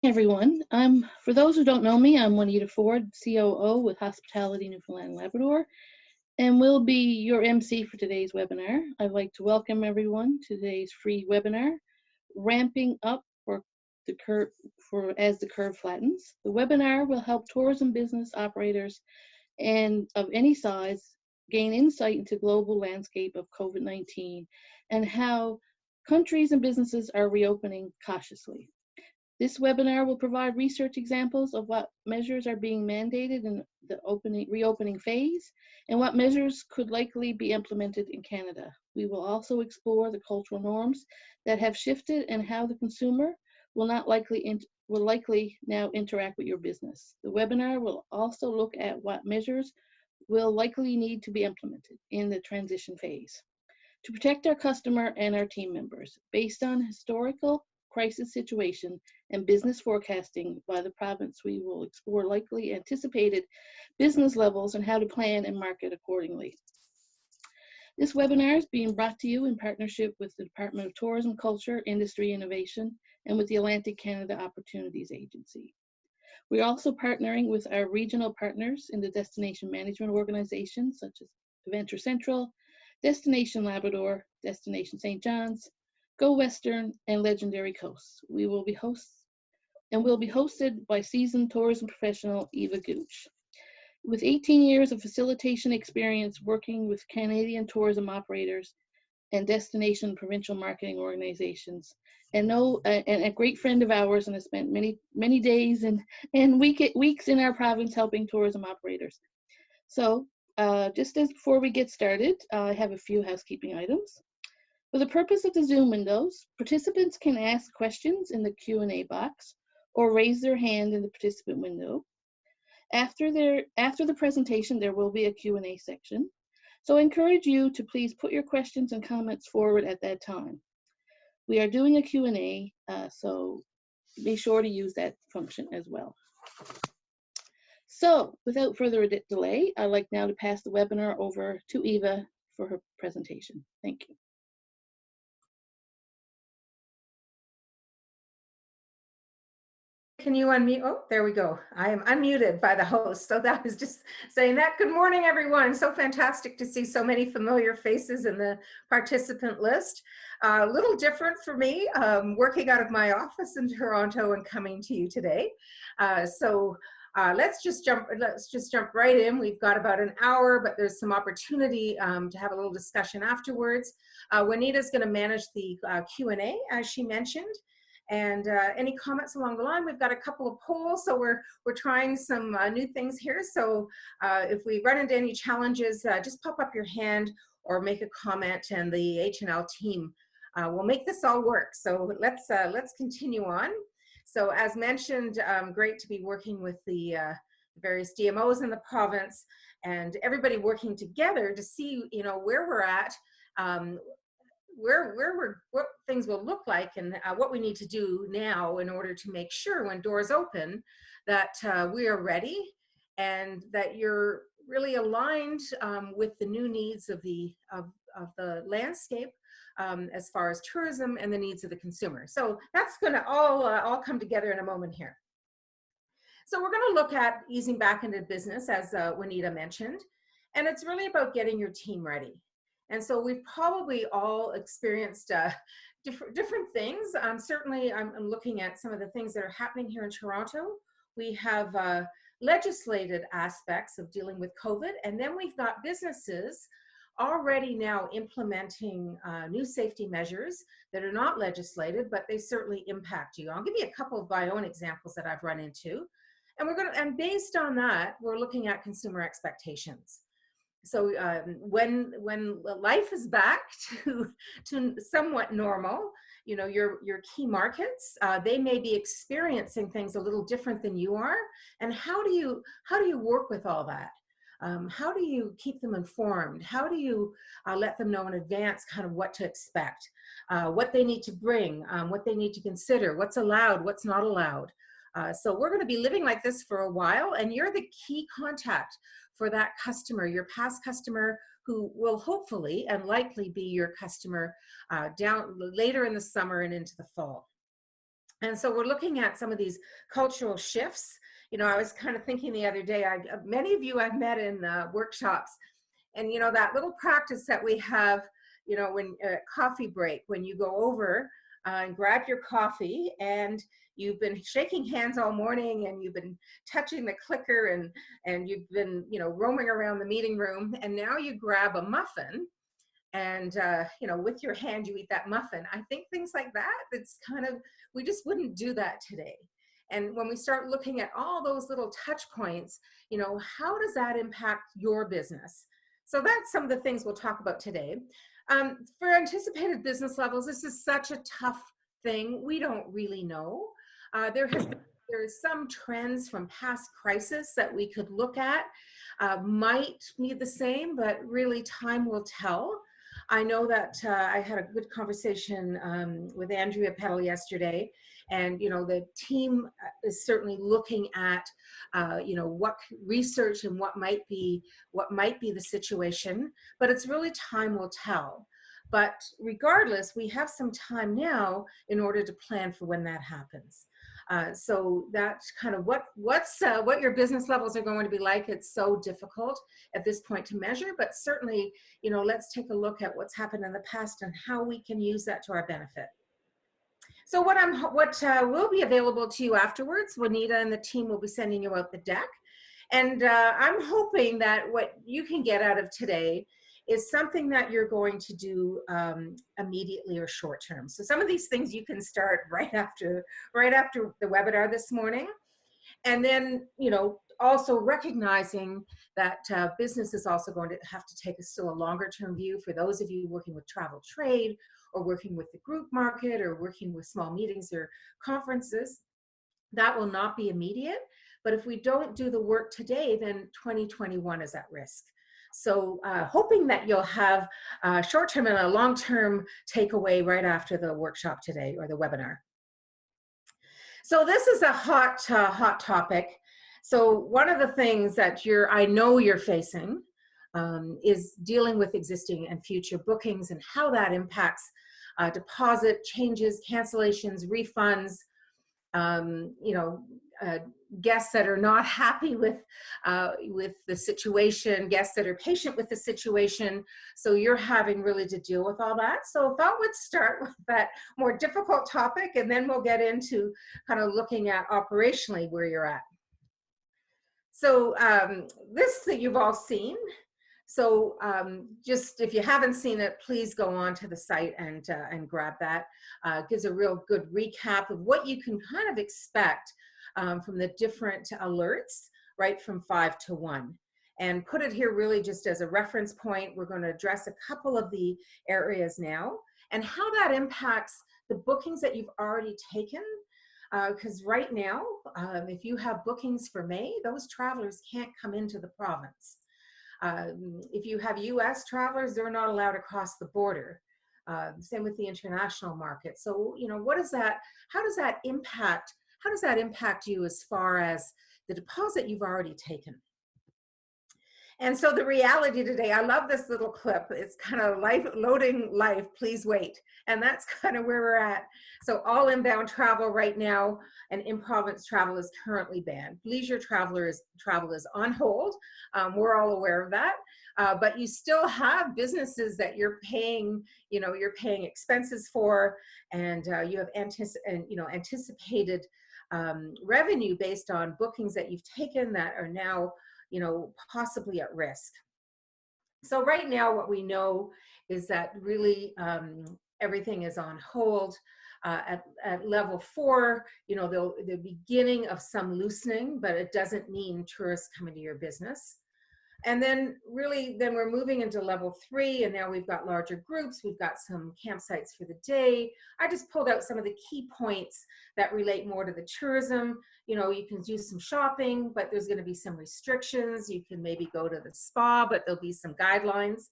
Everyone. For those who don't know me, I'm Juanita Ford, COO with Hospitality Newfoundland and Labrador, and will be your MC for today's webinar. I'd like to welcome everyone to today's free webinar, Ramping Up for the Curve as the Curve Flattens. The webinar will help tourism business operators and of any size gain insight into global landscape of COVID-19 and how countries and businesses are reopening cautiously. This webinar will provide research examples of what measures are being mandated in the reopening phase and what measures could likely be implemented in Canada. We will also explore the cultural norms that have shifted and how the consumer will likely now interact with your business. The webinar will also look at what measures will likely need to be implemented in the transition phase to protect our customer and our team members based on historical crisis situation and business forecasting by the province. We will explore likely anticipated business levels and how to plan and market accordingly. This webinar is being brought to you in partnership with the Department of Tourism, Culture, Industry, Innovation, and with the Atlantic Canada Opportunities Agency. We're also partnering with our regional partners in the destination management organizations such as Adventure Central, Destination Labrador, Destination St. John's, Go Western, and Legendary Coast. We'll be hosted by seasoned tourism professional Eva Gooch. With 18 years of facilitation experience working with Canadian tourism operators and destination provincial marketing organizations, and a great friend of ours, and has spent many days and weeks in our province helping tourism operators. So, just as before we get started, I have a few housekeeping items. For the purpose of the Zoom windows, participants can ask questions in the Q&A box or raise their hand in the participant window. After the presentation, there will be a Q&A section. So I encourage you to please put your questions and comments forward at that time. We are doing a Q&A, so be sure to use that function as well. So without further delay, I'd like now to pass the webinar over to Eva for her presentation. Thank you. Can you unmute? Oh, there we go. I am unmuted by the host. So that was just saying that. Good morning, everyone. So fantastic to see so many familiar faces in the participant list. A little different for me, working out of my office in Toronto and coming to you today. Let's just jump right in. We've got about an hour, but there's some opportunity to have a little discussion afterwards. Juanita's going to manage the Q&A, as she mentioned. And any comments along the line? We've got a couple of polls, so we're trying some new things here. So if we run into any challenges, just pop up your hand or make a comment, and the H&L team will make this all work. So let's continue on. So as mentioned, great to be working with the various DMOs in the province and everybody working together to see, where we're at. What things will look like, and what we need to do now in order to make sure when doors open that we are ready and that you're really aligned with the new needs of the landscape as far as tourism and the needs of the consumer. So that's going to all come together in a moment here. So we're going to look at easing back into business, as Juanita mentioned, and it's really about getting your team ready. And so we've probably all experienced different things. Certainly, I'm looking at some of the things that are happening here in Toronto. We have legislated aspects of dealing with COVID, and then we've got businesses already now implementing new safety measures that are not legislated, but they certainly impact you. I'll give you a couple of my own examples that I've run into. And based on that, we're looking at consumer expectations. So when life is back to somewhat normal, your key markets, they may be experiencing things a little different than you are. And how do you work with all that? How do you keep them informed? How do you let them know in advance kind of what to expect, what they need to bring, what they need to consider, what's allowed, what's not allowed? So we're going to be living like this for a while, and you're the key contact for that customer, your past customer, who will hopefully and likely be your customer down later in the summer and into the fall. And so we're looking at some of these cultural shifts. I was kind of thinking the other day, many of you I've met in workshops, and that little practice that we have, when coffee break, when you go over and grab your coffee, and you've been shaking hands all morning, and you've been touching the clicker, and you've been roaming around the meeting room, and now you grab a muffin, and with your hand you eat that muffin. I think things like that, it's kind of, we just wouldn't do that today. And when we start looking at all those little touch points, how does that impact your business? So that's some of the things we'll talk about today. For anticipated business levels, this is such a tough thing. We don't really know. There's some trends from past crisis that we could look at, might be the same, but really time will tell. I know that I had a good conversation with Andrea Petal yesterday, and the team is certainly looking at what research and what might be the situation, but it's really time will tell. But regardless, we have some time now in order to plan for when that happens. So that's kind of what your business levels are going to be like. It's so difficult at this point to measure, but certainly, let's take a look at what's happened in the past and how we can use that to our benefit. So what will be available to you afterwards, Juanita and the team will be sending you out the deck. And I'm hoping that what you can get out of today is something that you're going to do immediately or short term. So some of these things you can start right after the webinar this morning. And then, also recognizing that business is also going to have to take still a longer term view. For those of you working with travel trade, or working with the group market, or working with small meetings or conferences, that will not be immediate. But if we don't do the work today, then 2021 is at risk. So hoping that you'll have a short-term and a long-term takeaway right after the workshop today, or the webinar. So this is a hot topic. So one of the things that I know you're facing is dealing with existing and future bookings, and how that impacts deposit changes, cancellations, refunds, guests that are not happy with the situation, guests that are patient with the situation. So you're having really to deal with all that. So I thought we'd start with that more difficult topic, and then we'll get into kind of looking at operationally where you're at. So this that you've all seen. So just if you haven't seen it, please go on to the site and grab that. Gives a real good recap of what you can kind of expect from the different alerts, right from 5 to 1. And put it here really just as a reference point. We're going to address a couple of the areas now, and how that impacts the bookings that you've already taken. Because right now, if you have bookings for May, those travelers can't come into the province. If you have US travelers, they're not allowed to cross the border. Same with the international market. So, what is that? How does that impact you as far as the deposit you've already taken? And so the reality today, I love this little clip. It's kind of loading life, please wait. And that's kind of where we're at. So all inbound travel right now, and in-province travel is currently banned. Leisure travel is on hold. We're all aware of that. But you still have businesses that you're paying expenses for, and you have anticipated revenue based on bookings that you've taken that are now possibly at risk. So right now what we know is that really everything is on hold. At level 4, the beginning of some loosening, but it doesn't mean tourists coming to your business. And then we're moving into level 3, and now we've got larger groups. We've got some campsites for the day. I just pulled out some of the key points that relate more to the tourism. You can do some shopping, but there's going to be some restrictions. You can maybe go to the spa, but there'll be some guidelines.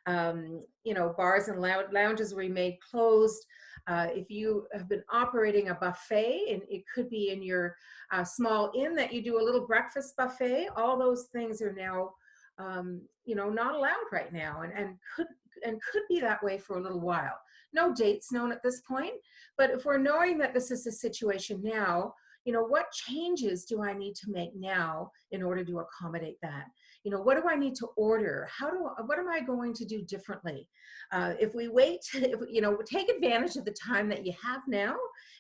Bars and lounges remain closed. If you have been operating a buffet, and it could be in your small inn that you do a little breakfast buffet, all those things are now not allowed right now, and could be that way for a little while. No dates known at this point, but if we're knowing that this is the situation now, what changes do I need to make now in order to accommodate that? What do I need to order? What am I going to do differently? If we wait, take advantage of the time that you have now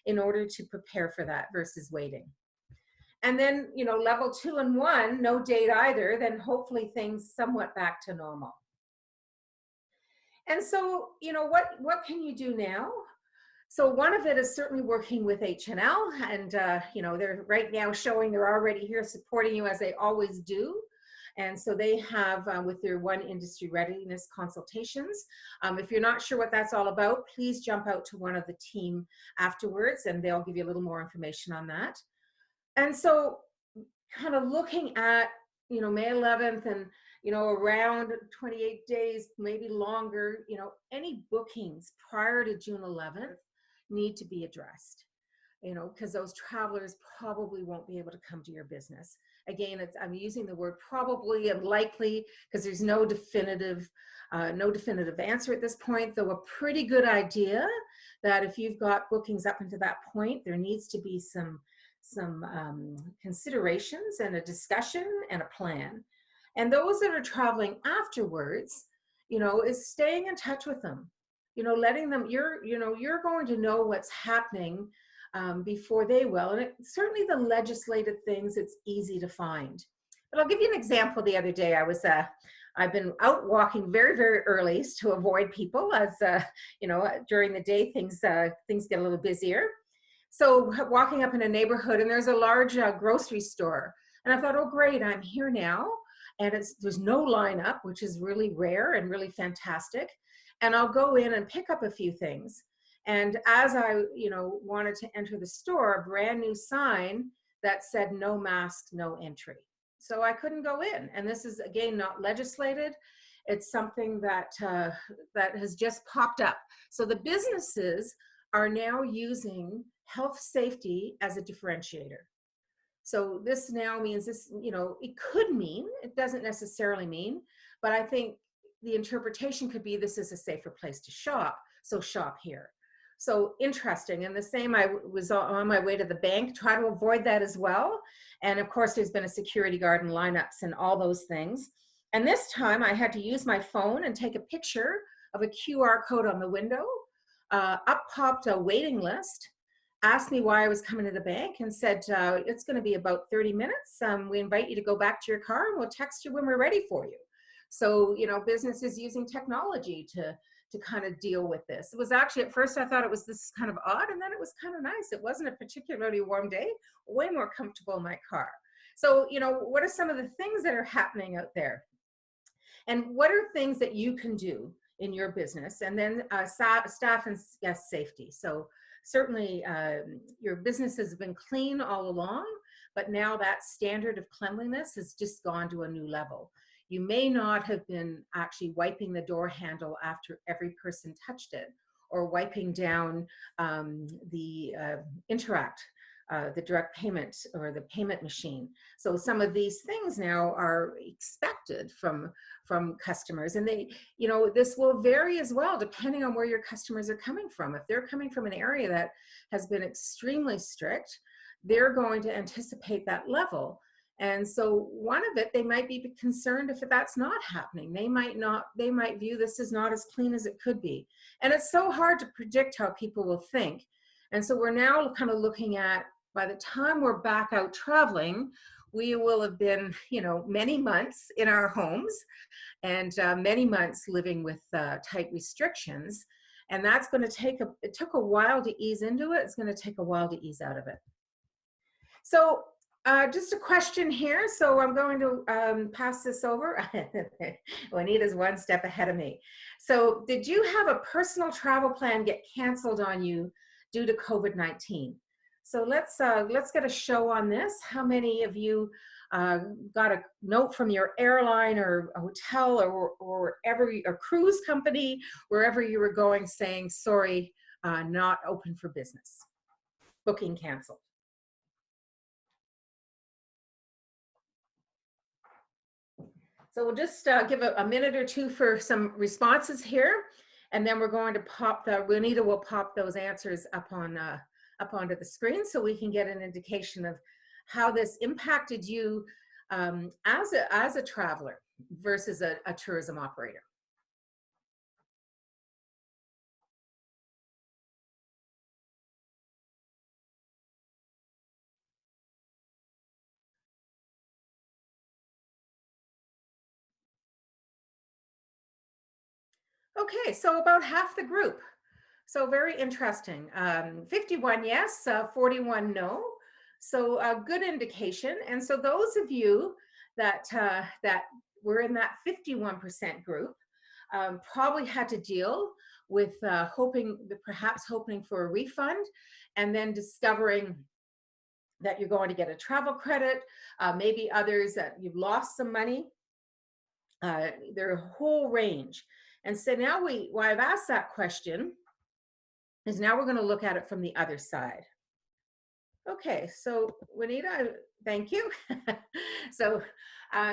in order to prepare for that versus waiting. And then, level 2 and 1, no date either, then hopefully things somewhat back to normal. And so, what can you do now? So one of it is certainly working with H&L, and they're right now showing they're already here supporting you as they always do. And so they have with their One Industry Readiness consultations. If you're not sure what that's all about, please jump out to one of the team afterwards, and they'll give you a little more information on that. And so kind of looking at, May 11th and, around 28 days, maybe longer, any bookings prior to June 11th need to be addressed, because those travelers probably won't be able to come to your business. Again, I'm using the word probably and likely because there's no definitive answer at this point, though a pretty good idea that if you've got bookings up until that point, there needs to be some considerations and a discussion and a plan. And those that are traveling afterwards, is staying in touch with them, letting them, you're going to know what's happening before they will. And certainly the legislative things, it's easy to find. But I'll give you an example. The other day, I've been out walking very, very early to avoid people as, during the day, things get a little busier. So walking up in a neighborhood, and there's a large grocery store. And I thought, oh, great, I'm here now. And there's no lineup, which is really rare and really fantastic. And I'll go in and pick up a few things. And as I, wanted to enter the store, a brand new sign that said no mask, no entry. So I couldn't go in. And this is, again, not legislated. It's something that has just popped up. So the businesses are now using health safety as a differentiator. So this now means this, it could mean, it doesn't necessarily mean, but I think the interpretation could be this is a safer place to shop, so shop here. So interesting. And the same, I was on my way to the bank, try to avoid that as well. And of course, there's been a security guard and lineups and all those things. And this time I had to use my phone and take a picture of a QR code on the window. Up popped a waiting list, asked me why I was coming to the bank, and said, it's going to be about 30 minutes. We invite you to go back to your car and we'll text you when we're ready for you. So, businesses using technology to kind of deal with this. It was actually, at first I thought it was this kind of odd, and then it was kind of nice. It wasn't a particularly warm day, way more comfortable in my car. So, what are some of the things that are happening out there? And what are things that you can do in your business? And then staff and guest safety. So certainly your business has been clean all along, but now that standard of cleanliness has just gone to a new level. You may not have been actually wiping the door handle after every person touched it, or wiping down the Interact, the direct payment or the payment machine. So some of these things now are expected from customers, and they, this will vary as well depending on where your customers are coming from. If they're coming from an area that has been extremely strict, they're going to anticipate that level. And so one of it, they might be concerned if that's not happening. They might view this as not as clean as it could be. And it's so hard to predict how people will think. And so we're now kind of looking at, by the time we're back out traveling, we will have been, many months in our homes and many months living with tight restrictions. And that's going to it took a while to ease into it. It's going to take a while to ease out of it. So just a question here. So I'm going to pass this over. Juanita's one step ahead of me. So did you have a personal travel plan get canceled on you due to COVID-19? So let's get a show on this. How many of you got a note from your airline or a hotel or wherever, a cruise company, wherever you were going, saying, sorry, not open for business, booking canceled? So we'll just give a minute or two for some responses here. And then we're going to pop Juanita will pop those answers up onto the screen so we can get an indication of how this impacted you as a traveler versus a tourism operator. Okay, so about half the group. So very interesting. 51 yes, 41 no. So a good indication. And so those of you that that were in that 51% group probably had to deal with perhaps hoping for a refund, and then discovering that you're going to get a travel credit. Maybe others that you've lost some money. There are a whole range. And so now why I've asked that question is now we're going to look at it from the other side. Okay, so Juanita, thank you. So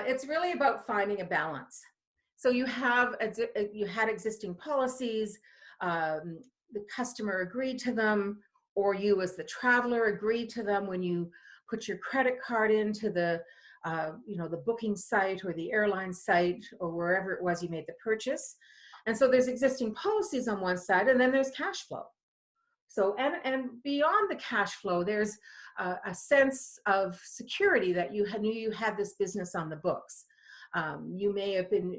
it's really about finding a balance. So you had existing policies, the customer agreed to them, or you as the traveler agreed to them when you put your credit card into the the booking site or the airline site or wherever it was you made the purchase. And so there's existing policies on one side, and then there's cash flow. So, and beyond the cash flow, there's a sense of security that you knew you had this business on the books. You may have been,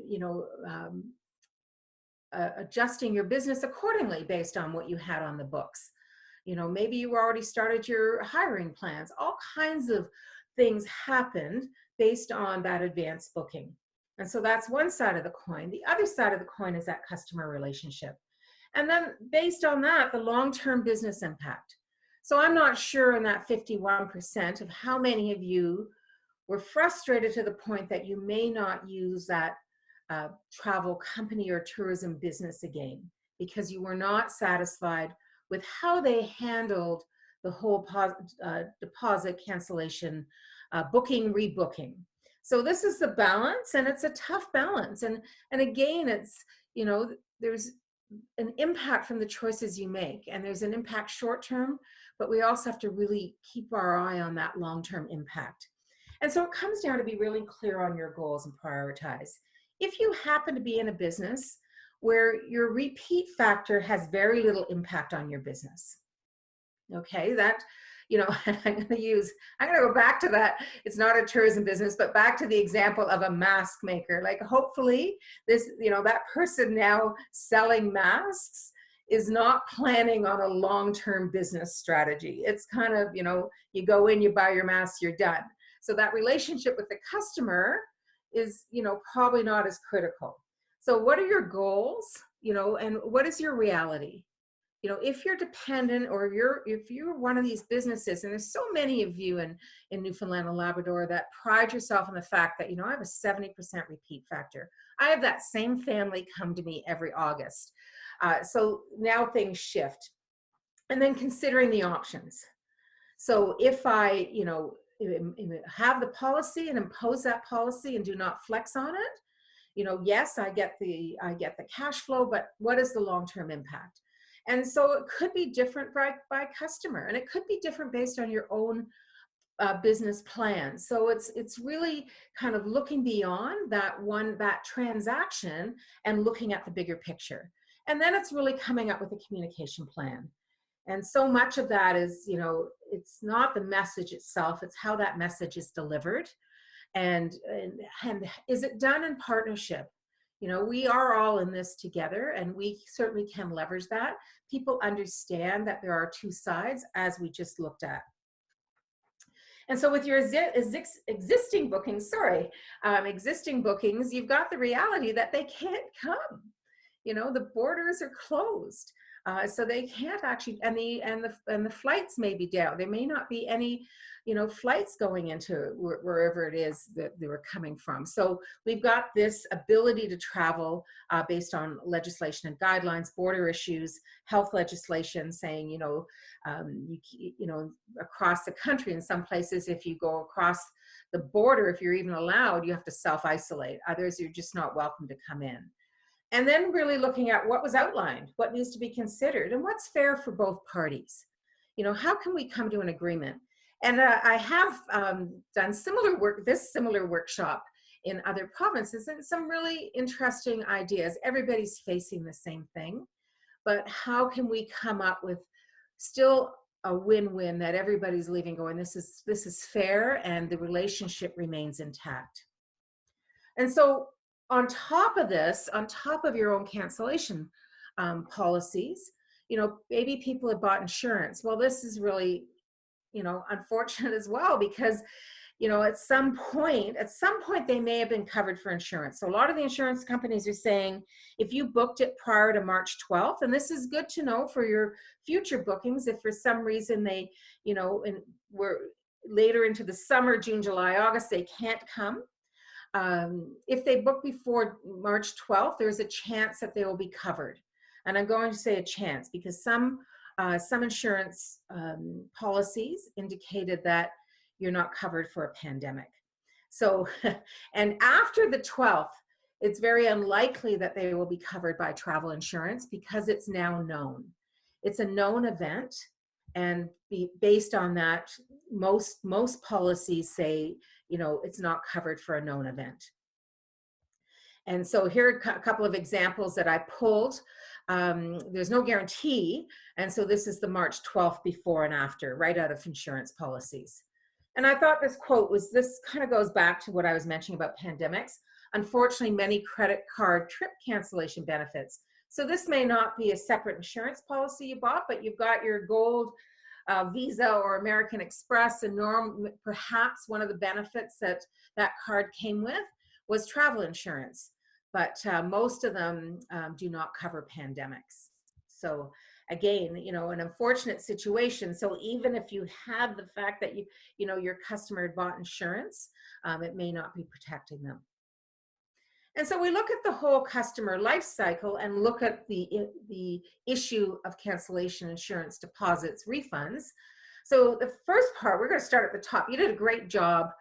adjusting your business accordingly based on what you had on the books. Maybe you already started your hiring plans. All kinds of things happened based on that advanced booking. And so that's one side of the coin. The other side of the coin is that customer relationship. And then based on that, the long-term business impact. So I'm not sure in that 51% of how many of you were frustrated to the point that you may not use that travel company or tourism business again, because you were not satisfied with how they handled the whole deposit cancellation, booking, rebooking. So this is the balance, and it's a tough balance. And again, it's, there's an impact from the choices you make, and there's an impact short term, but we also have to really keep our eye on that long-term impact. And so it comes down to be really clear on your goals and prioritize. If you happen to be in a business where your repeat factor has very little impact on your business, okay, that, I'm going to go back to that. It's not a tourism business, but back to the example of a mask maker. Like, hopefully this, that person now selling masks is not planning on a long-term business strategy. It's kind of, you go in, you buy your mask, you're done. So that relationship with the customer is, probably not as critical. So what are your goals, and what is your reality? If you're dependent, or if you're one of these businesses, and there's so many of you in Newfoundland and Labrador that pride yourself on the fact that, I have a 70% repeat factor. I have that same family come to me every August. So now things shift. And then considering the options. So if I, have the policy and impose that policy and do not flex on it, yes, I get the cash flow, but what is the long-term impact? And so it could be different by customer, and it could be different based on your own business plan. So it's really kind of looking beyond that transaction and looking at the bigger picture. And then it's really coming up with a communication plan. And so much of that is, it's not the message itself, it's how that message is delivered. And is it done in partnership? We are all in this together, and we certainly can leverage that. People understand that there are two sides, as we just looked at. And so with your existing bookings, you've got the reality that they can't come. The borders are closed. So they can't actually, and the flights may be down. There may not be any, flights going into wherever it is that they were coming from. So we've got this ability to travel based on legislation and guidelines, border issues, health legislation saying, across the country, in some places, if you go across the border, if you're even allowed, you have to self-isolate. Others, you're just not welcome to come in. And then really looking at what was outlined, what needs to be considered, and what's fair for both parties. How can we come to an agreement? And I have done similar workshop in other provinces, and some really interesting ideas. Everybody's facing the same thing, but how can we come up with still a win-win that everybody's leaving going, this is fair and the relationship remains intact. And so on top of this, on top of your own cancellation policies, maybe people have bought insurance. Well, this is really, unfortunate as well, because, at some point they may have been covered for insurance. So a lot of the insurance companies are saying, if you booked it prior to March 12th, and this is good to know for your future bookings, if for some reason they, and we're later into the summer, June, July, August, they can't come. If they book before March 12th, there's a chance that they will be covered. And I'm going to say a chance because some insurance policies indicated that you're not covered for a pandemic. So, and after the 12th, it's very unlikely that they will be covered by travel insurance because it's now known. It's a known event, and based on that, most policies say, it's not covered for a known event. And so here are a couple of examples that I pulled. There's no guarantee, and so this is the March 12th before and after, right out of insurance policies. And I thought this quote this kind of goes back to what I was mentioning about pandemics. Unfortunately, many credit card trip cancellation benefits. So this may not be a separate insurance policy you bought, but you've got your gold Visa or American Express, and perhaps one of the benefits that card came with was travel insurance, but most of them do not cover pandemics. So again, an unfortunate situation. So even if you have the fact that your customer had bought insurance, it may not be protecting them. And so we look at the whole customer life cycle and look at the issue of cancellation insurance, deposits, refunds. So the first part, we're going to start at the top. You did a great job,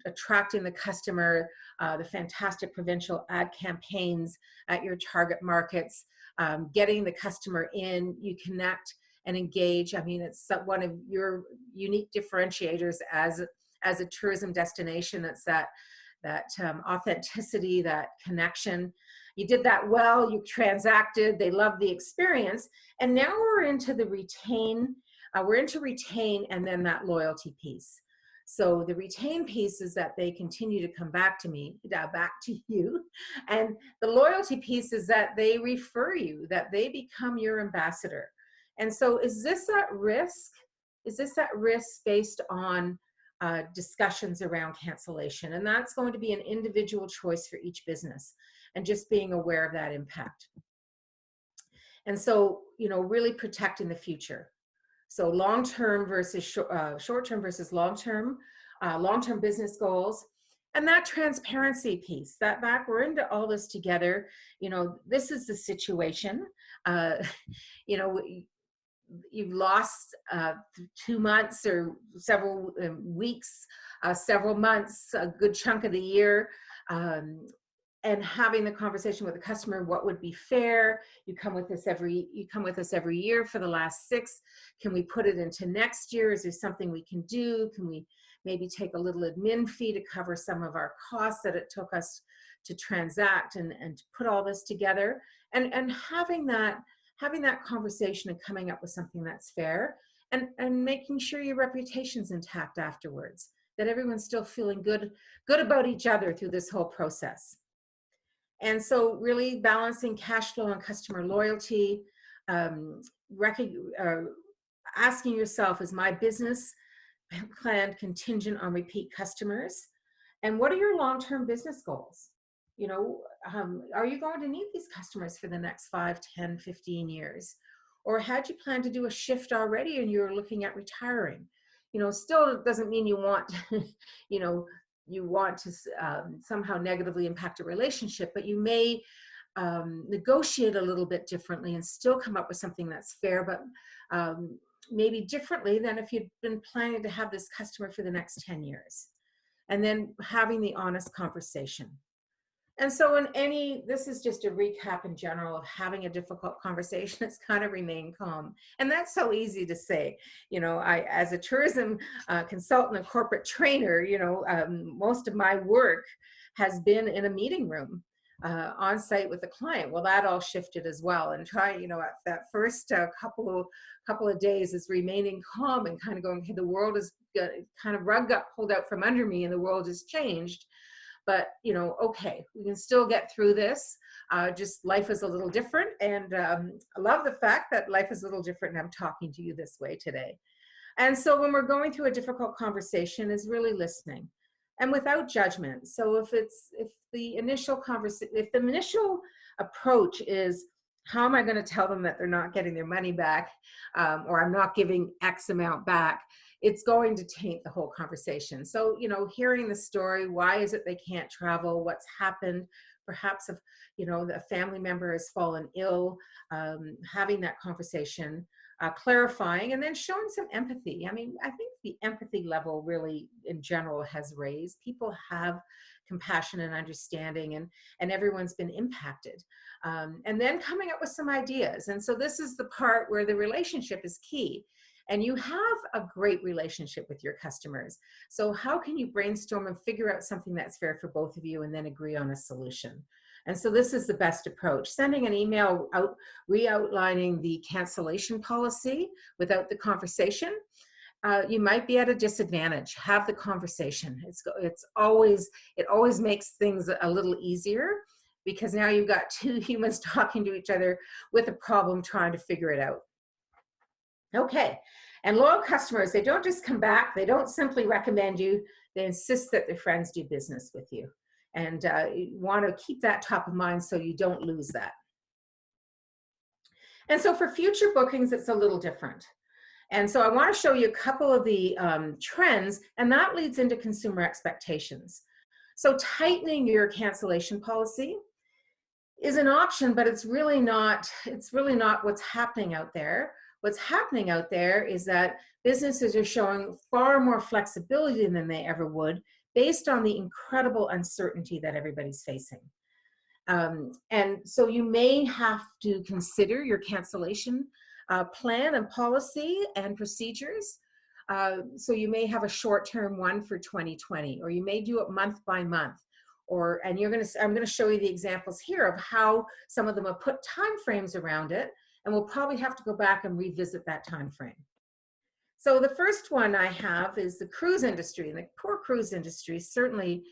attracting the customer, the fantastic provincial ad campaigns at your target markets, getting the customer in, you connect and engage. I mean, it's one of your unique differentiators as a tourism destination. It's that authenticity, that connection. You did that well, you transacted, they loved the experience. And now we're into the retain, and then that loyalty piece. So the retain piece is that they continue to come back to you. And the loyalty piece is that they refer you, that they become your ambassador. And so is this at risk? Is this at risk based on discussions around cancellation? And that's going to be an individual choice for each business, and just being aware of that impact. And so, really protecting the future. So long-term versus short-term versus long-term business goals, and that transparency piece, that back, we're into all this together. This is the situation. You've lost 2 months or several weeks, several months, a good chunk of the year, and having the conversation with the customer, what would be fair? You come with us every year for the last 6. Can we put it into next year? Is there something we can do? Can we maybe take a little admin fee to cover some of our costs that it took us to transact and to put all this together? And having that conversation and coming up with something that's fair, and making sure your reputation's intact afterwards, that everyone's still feeling good about each other through this whole process. And so really balancing cash flow and customer loyalty, asking yourself, is my business plan contingent on repeat customers? And what are your long-term business goals? Are you going to need these customers for the next 5, 10, 15 years? Or had you planned to do a shift already and you're looking at retiring? Still doesn't mean you want, you want to somehow negatively impact a relationship, but you may negotiate a little bit differently and still come up with something that's fair, but maybe differently than if you'd been planning to have this customer for the next 10 years. And then having the honest conversation. And so this is just a recap in general of having a difficult conversation. It's kind of remain calm. And that's so easy to say. I, as a tourism consultant and corporate trainer, most of my work has been in a meeting room on site with the client. Well, that all shifted as well. And at that first couple of days is remaining calm and kind of going, hey, the world is kind of rug got pulled out from under me and the world has changed. But, okay, we can still get through this. Just life is a little different. And I love the fact that life is a little different and I'm talking to you this way today. And so when we're going through a difficult conversation is really listening and without judgment. So if the initial approach is, how am I going to tell them that they're not getting their money back, or I'm not giving X amount back, it's going to taint the whole conversation. So, hearing the story, why is it they can't travel? What's happened? Perhaps if, the family member has fallen ill, having that conversation, clarifying, and then showing some empathy. I mean, I think the empathy level really in general has raised. People have compassion and understanding, and everyone's been impacted. And then coming up with some ideas. And so this is the part where the relationship is key. And you have a great relationship with your customers. So how can you brainstorm and figure out something that's fair for both of you and then agree on a solution? And so this is the best approach. Sending an email out, re-outlining the cancellation policy without the conversation, you might be at a disadvantage. Have the conversation. It always makes things a little easier, because now you've got two humans talking to each other with a problem, trying to figure it out. Okay, and loyal customers, they don't just come back, they don't simply recommend you, they insist that their friends do business with you. And you want to keep that top of mind so you don't lose that. And so for future bookings, it's a little different. And so I want to show you a couple of the trends, and that leads into consumer expectations. So tightening your cancellation policy is an option, but it's really not what's happening out there. What's happening out there is that businesses are showing far more flexibility than they ever would, based on the incredible uncertainty that everybody's facing. And so you may have to consider your cancellation plan and policy and procedures. So you may have a short-term one for 2020, or you may do it month by month. I'm going to show you the examples here of how some of them have put time frames around it, and we'll probably have to go back and revisit that time frame. So the first one I have is the cruise industry, and the poor cruise industry certainly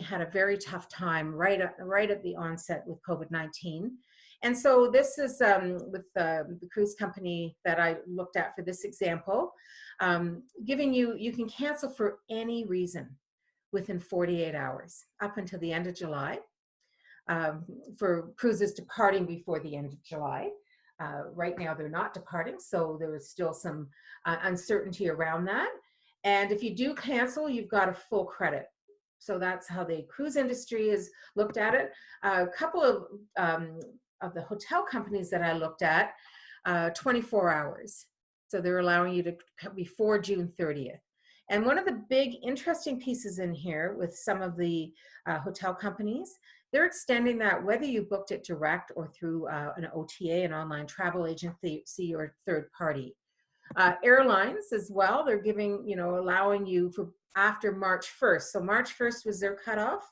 had a very tough time right at the onset with COVID-19. And so this is with the cruise company that I looked at for this example, giving you can cancel for any reason within 48 hours up until the end of July, for cruises departing before the end of July. Right now they're not departing, so there is still some uncertainty around that. And if you do cancel, you've got a full credit. So that's how the cruise industry is looked at it. A couple of the hotel companies that I looked at, 24 hours. So they're allowing you to before June 30th. And one of the big interesting pieces in here with some of the hotel companies, they're extending that whether you booked it direct or through an OTA, an online travel agency, or third party. Airlines as well, they're giving, allowing you for after March 1st. So March 1st was their cutoff.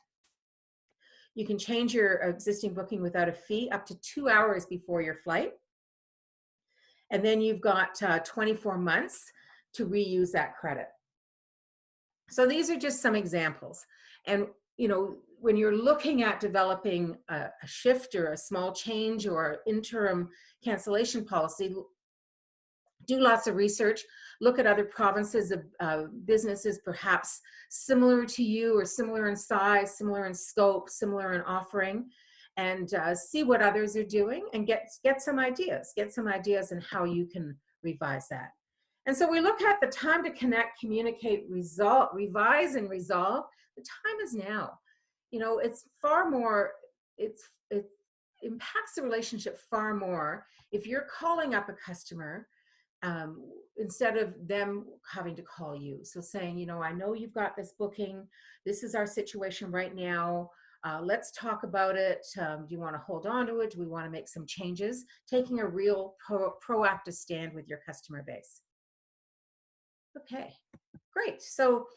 You can change your existing booking without a fee up to 2 hours before your flight. And then you've got 24 months to reuse that credit. So these are just some examples. And, when you're looking at developing a shift or a small change or interim cancellation policy, do lots of research, look at other provinces of businesses perhaps similar to you or similar in size, similar in scope, similar in offering, and see what others are doing and get some ideas. Get some ideas on how you can revise that. And so we look at the time to connect, communicate, revise, and resolve. The time is now. It's far more, it impacts the relationship far more if you're calling up a customer instead of them having to call you. So saying, I know you've got this booking. This is our situation right now. Let's talk about it. Do you want to hold on to it? Do we want to make some changes? Taking a real proactive stand with your customer base. Okay, great. So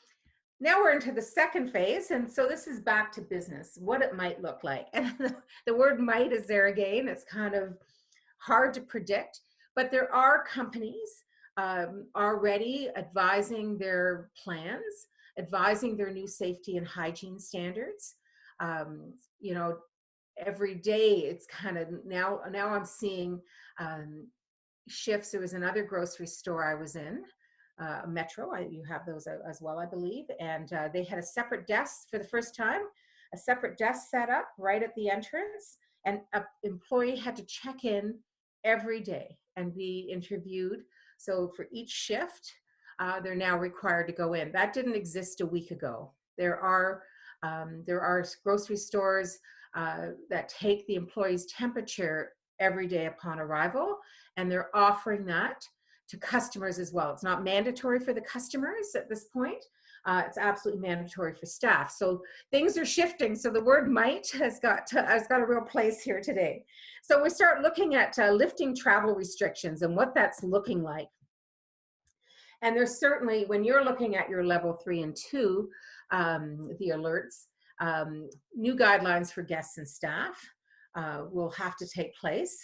now we're into the second phase. And so this is back to business, what it might look like. And the word might is there again. It's kind of hard to predict, but there are companies already advising their plans, advising their new safety and hygiene standards. You know, every day it's kind of now I'm seeing shifts. There was another grocery store I was in, Metro, you have those as well, I believe, and they had a separate desk for the first time, a separate desk set up right at the entrance, and an employee had to check in every day and be interviewed. So for each shift, they're now required to go in. That didn't exist a week ago. There are grocery stores that take the employee's temperature every day upon arrival, and they're offering that to customers as well. It's not mandatory for the customers at this point. It's absolutely mandatory for staff. So things are shifting. So the word might has got a real place here today. So we start looking at lifting travel restrictions and what that's looking like. And there's certainly, when you're looking at your level 3 and 2, the alerts, new guidelines for guests and staff will have to take place.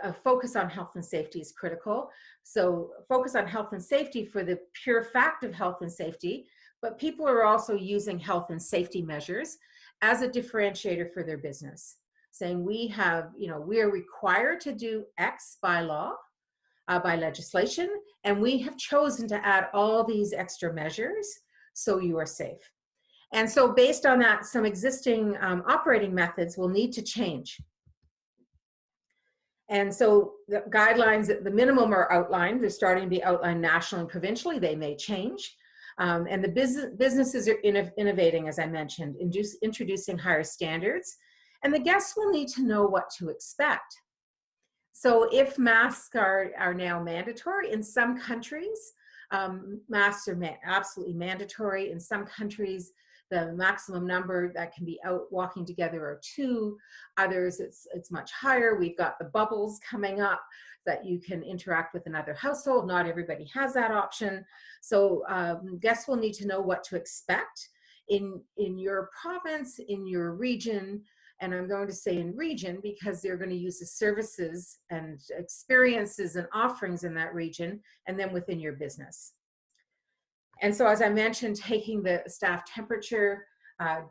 A focus on health and safety is critical. So focus on health and safety for the pure fact of health and safety, but people are also using health and safety measures as a differentiator for their business, saying we are required to do X by law, by legislation, and we have chosen to add all these extra measures so you are safe. And so based on that, some existing operating methods will need to change. And so the guidelines, the minimum are outlined. They're starting to be outlined nationally and provincially. They may change. And the businesses are innovating, as I mentioned, introducing higher standards. And the guests will need to know what to expect. So if masks are now mandatory, in some countries, masks are absolutely mandatory. In some countries, the maximum number that can be out walking together are 2. Others, it's much higher. We've got the bubbles coming up that you can interact with another household. Not everybody has that option. So guests will need to know what to expect in your province, in your region. And I'm going to say in region because they're going to use the services and experiences and offerings in that region, and then within your business. And so, as I mentioned, taking the staff temperature,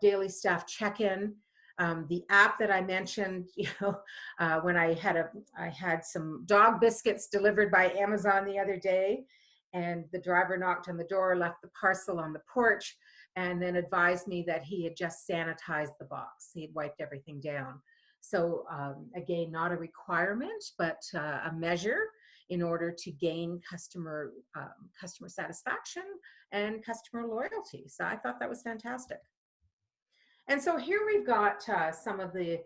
daily staff check-in, the app that I mentioned, when I had some dog biscuits delivered by Amazon the other day, and the driver knocked on the door, left the parcel on the porch, and then advised me that he had just sanitized the box. He had wiped everything down. So again, not a requirement, but a measure in order to gain customer satisfaction and customer loyalty. So I thought that was fantastic. And so here we've got some of the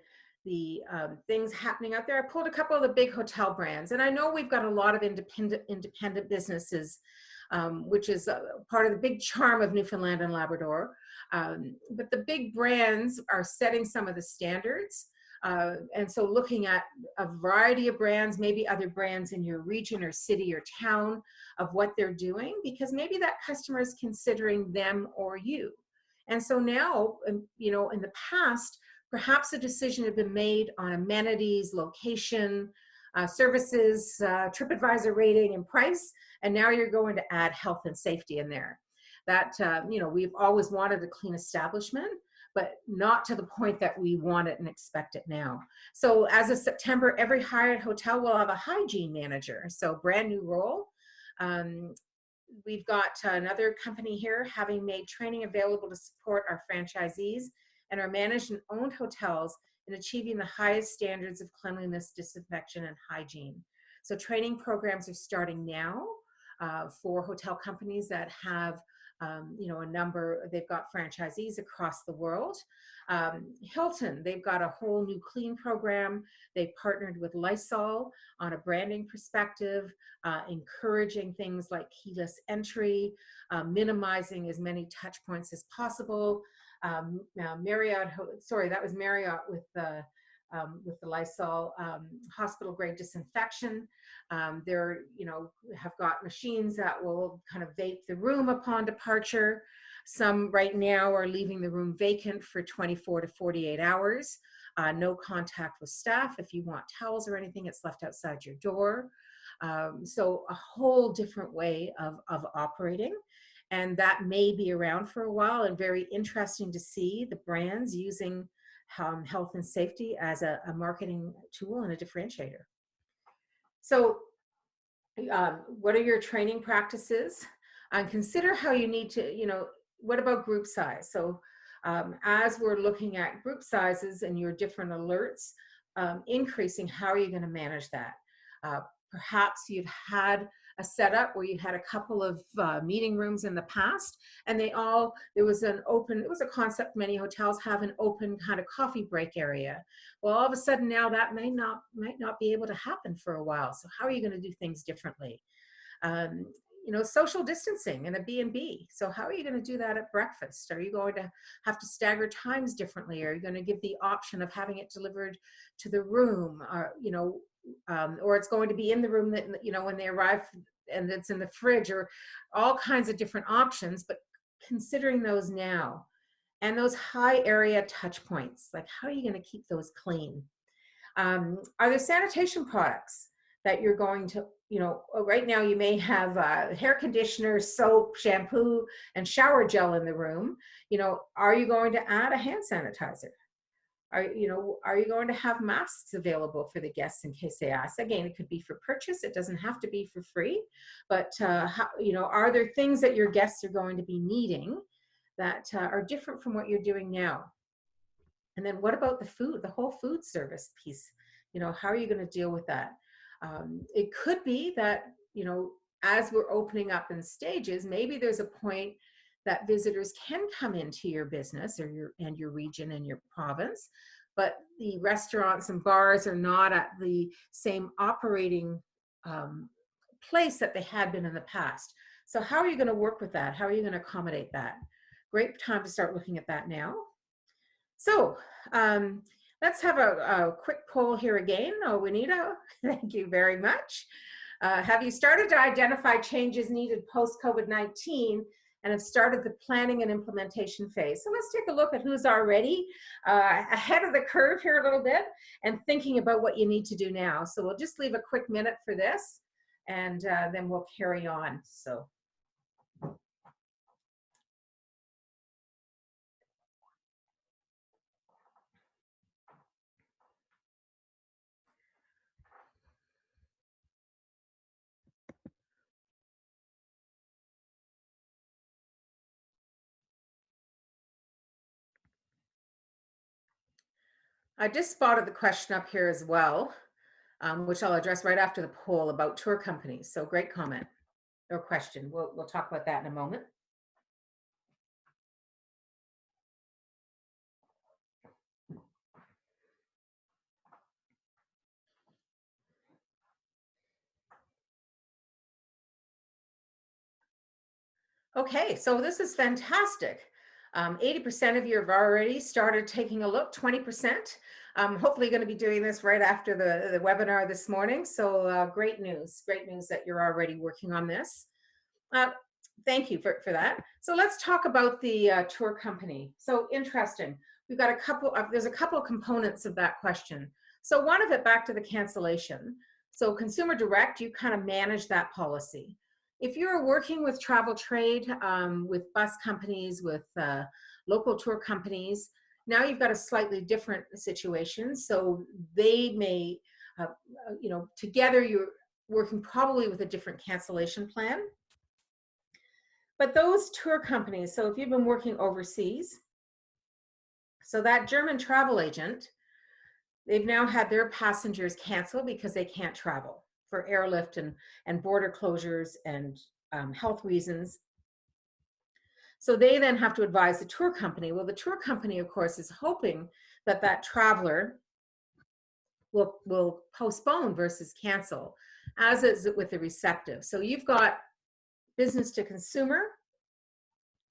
things happening out there. I pulled a couple of the big hotel brands, and I know we've got a lot of independent businesses, which is part of the big charm of Newfoundland and Labrador. But the big brands are setting some of the standards. And so looking at a variety of brands, maybe other brands in your region or city or town, of what they're doing, because maybe that customer is considering them or you. And so now, in the past, perhaps a decision had been made on amenities, location, services, TripAdvisor rating, and price, and now you're going to add health and safety in there. That, we've always wanted a clean establishment, but not to the point that we want it and expect it now. So as of September, every Hyatt hotel will have a hygiene manager. So brand new role. We've got another company here having made training available to support our franchisees and our managed and owned hotels in achieving the highest standards of cleanliness, disinfection, and hygiene. So training programs are starting now for hotel companies that have a number, they've got franchisees across the world. Hilton, they've got a whole new clean program. They've partnered with Lifecycle on a branding perspective, encouraging things like keyless entry, minimizing as many touch points as possible. Marriott, sorry, that was Marriott with the Lysol hospital grade disinfection. They're, have got machines that will kind of vape the room upon departure. Some right now are leaving the room vacant for 24 to 48 hours. No contact with staff. If you want towels or anything, it's left outside your door. So a whole different way of operating. And that may be around for a while, and very interesting to see the brands using health and safety as a marketing tool and a differentiator. So what are your training practices? Consider how you need to, what about group size? So as we're looking at group sizes and your different alerts increasing, how are you going to manage that? Perhaps you've had a setup where you had a couple of meeting rooms in the past, and there was a concept, many hotels have an open kind of coffee break area. Well, all of a sudden now that might not be able to happen for a while. So how are you going to do things differently? Social distancing in a B&B. So how are you going to do that at breakfast? Are you going to have to stagger times differently? Are you going to give the option of having it delivered to the room? Or it's going to be in the room that, when they arrive and it's in the fridge, or all kinds of different options, but considering those now. And those high area touch points, like how are you going to keep those clean? Are there sanitation products that you're going to, right now you may have hair conditioner, soap, shampoo, and shower gel in the room. Are you going to add a hand sanitizer? Are you going to have masks available for the guests in case they ask? Again, it could be for purchase. It doesn't have to be for free. But, are there things that your guests are going to be needing that are different from what you're doing now? And then what about the food, the whole food service piece? How are you going to deal with that? It could be that, as we're opening up in stages, maybe there's a point that visitors can come into your business or your region and your province, but the restaurants and bars are not at the same operating place that they had been in the past. So how are you going to work with that? How are you going to accommodate that? Great time to start looking at that now. So let's have a quick poll here again. Oh, Juanita, thank you very much. Have you started to identify changes needed post-COVID-19 and have started the planning and implementation phase? So let's take a look at who's already ahead of the curve here a little bit and thinking about what you need to do now. So we'll just leave a quick minute for this, and then we'll carry on. So. I just spotted the question up here as well, which I'll address right after the poll about tour companies. So great comment or question. We'll talk about that in a moment. Okay, so this is fantastic. 80% of you have already started taking a look, 20%. Hopefully going to be doing this right after the webinar this morning. So great news that you're already working on this. Thank you for that. So let's talk about the tour company. So interesting. We've got there's a couple of components of that question. So one of it, back to the cancellation. So consumer direct, you kind of manage that policy. If you're working with travel trade, with bus companies, with local tour companies, now you've got a slightly different situation. So they may, together you're working probably with a different cancellation plan. But those tour companies, so if you've been working overseas, so that German travel agent, they've now had their passengers cancel because they can't travel for airlift and border closures and health reasons. So they then have to advise the tour company. Well, the tour company, of course, is hoping that that traveler will postpone versus cancel, as is with the receptive. So you've got business to consumer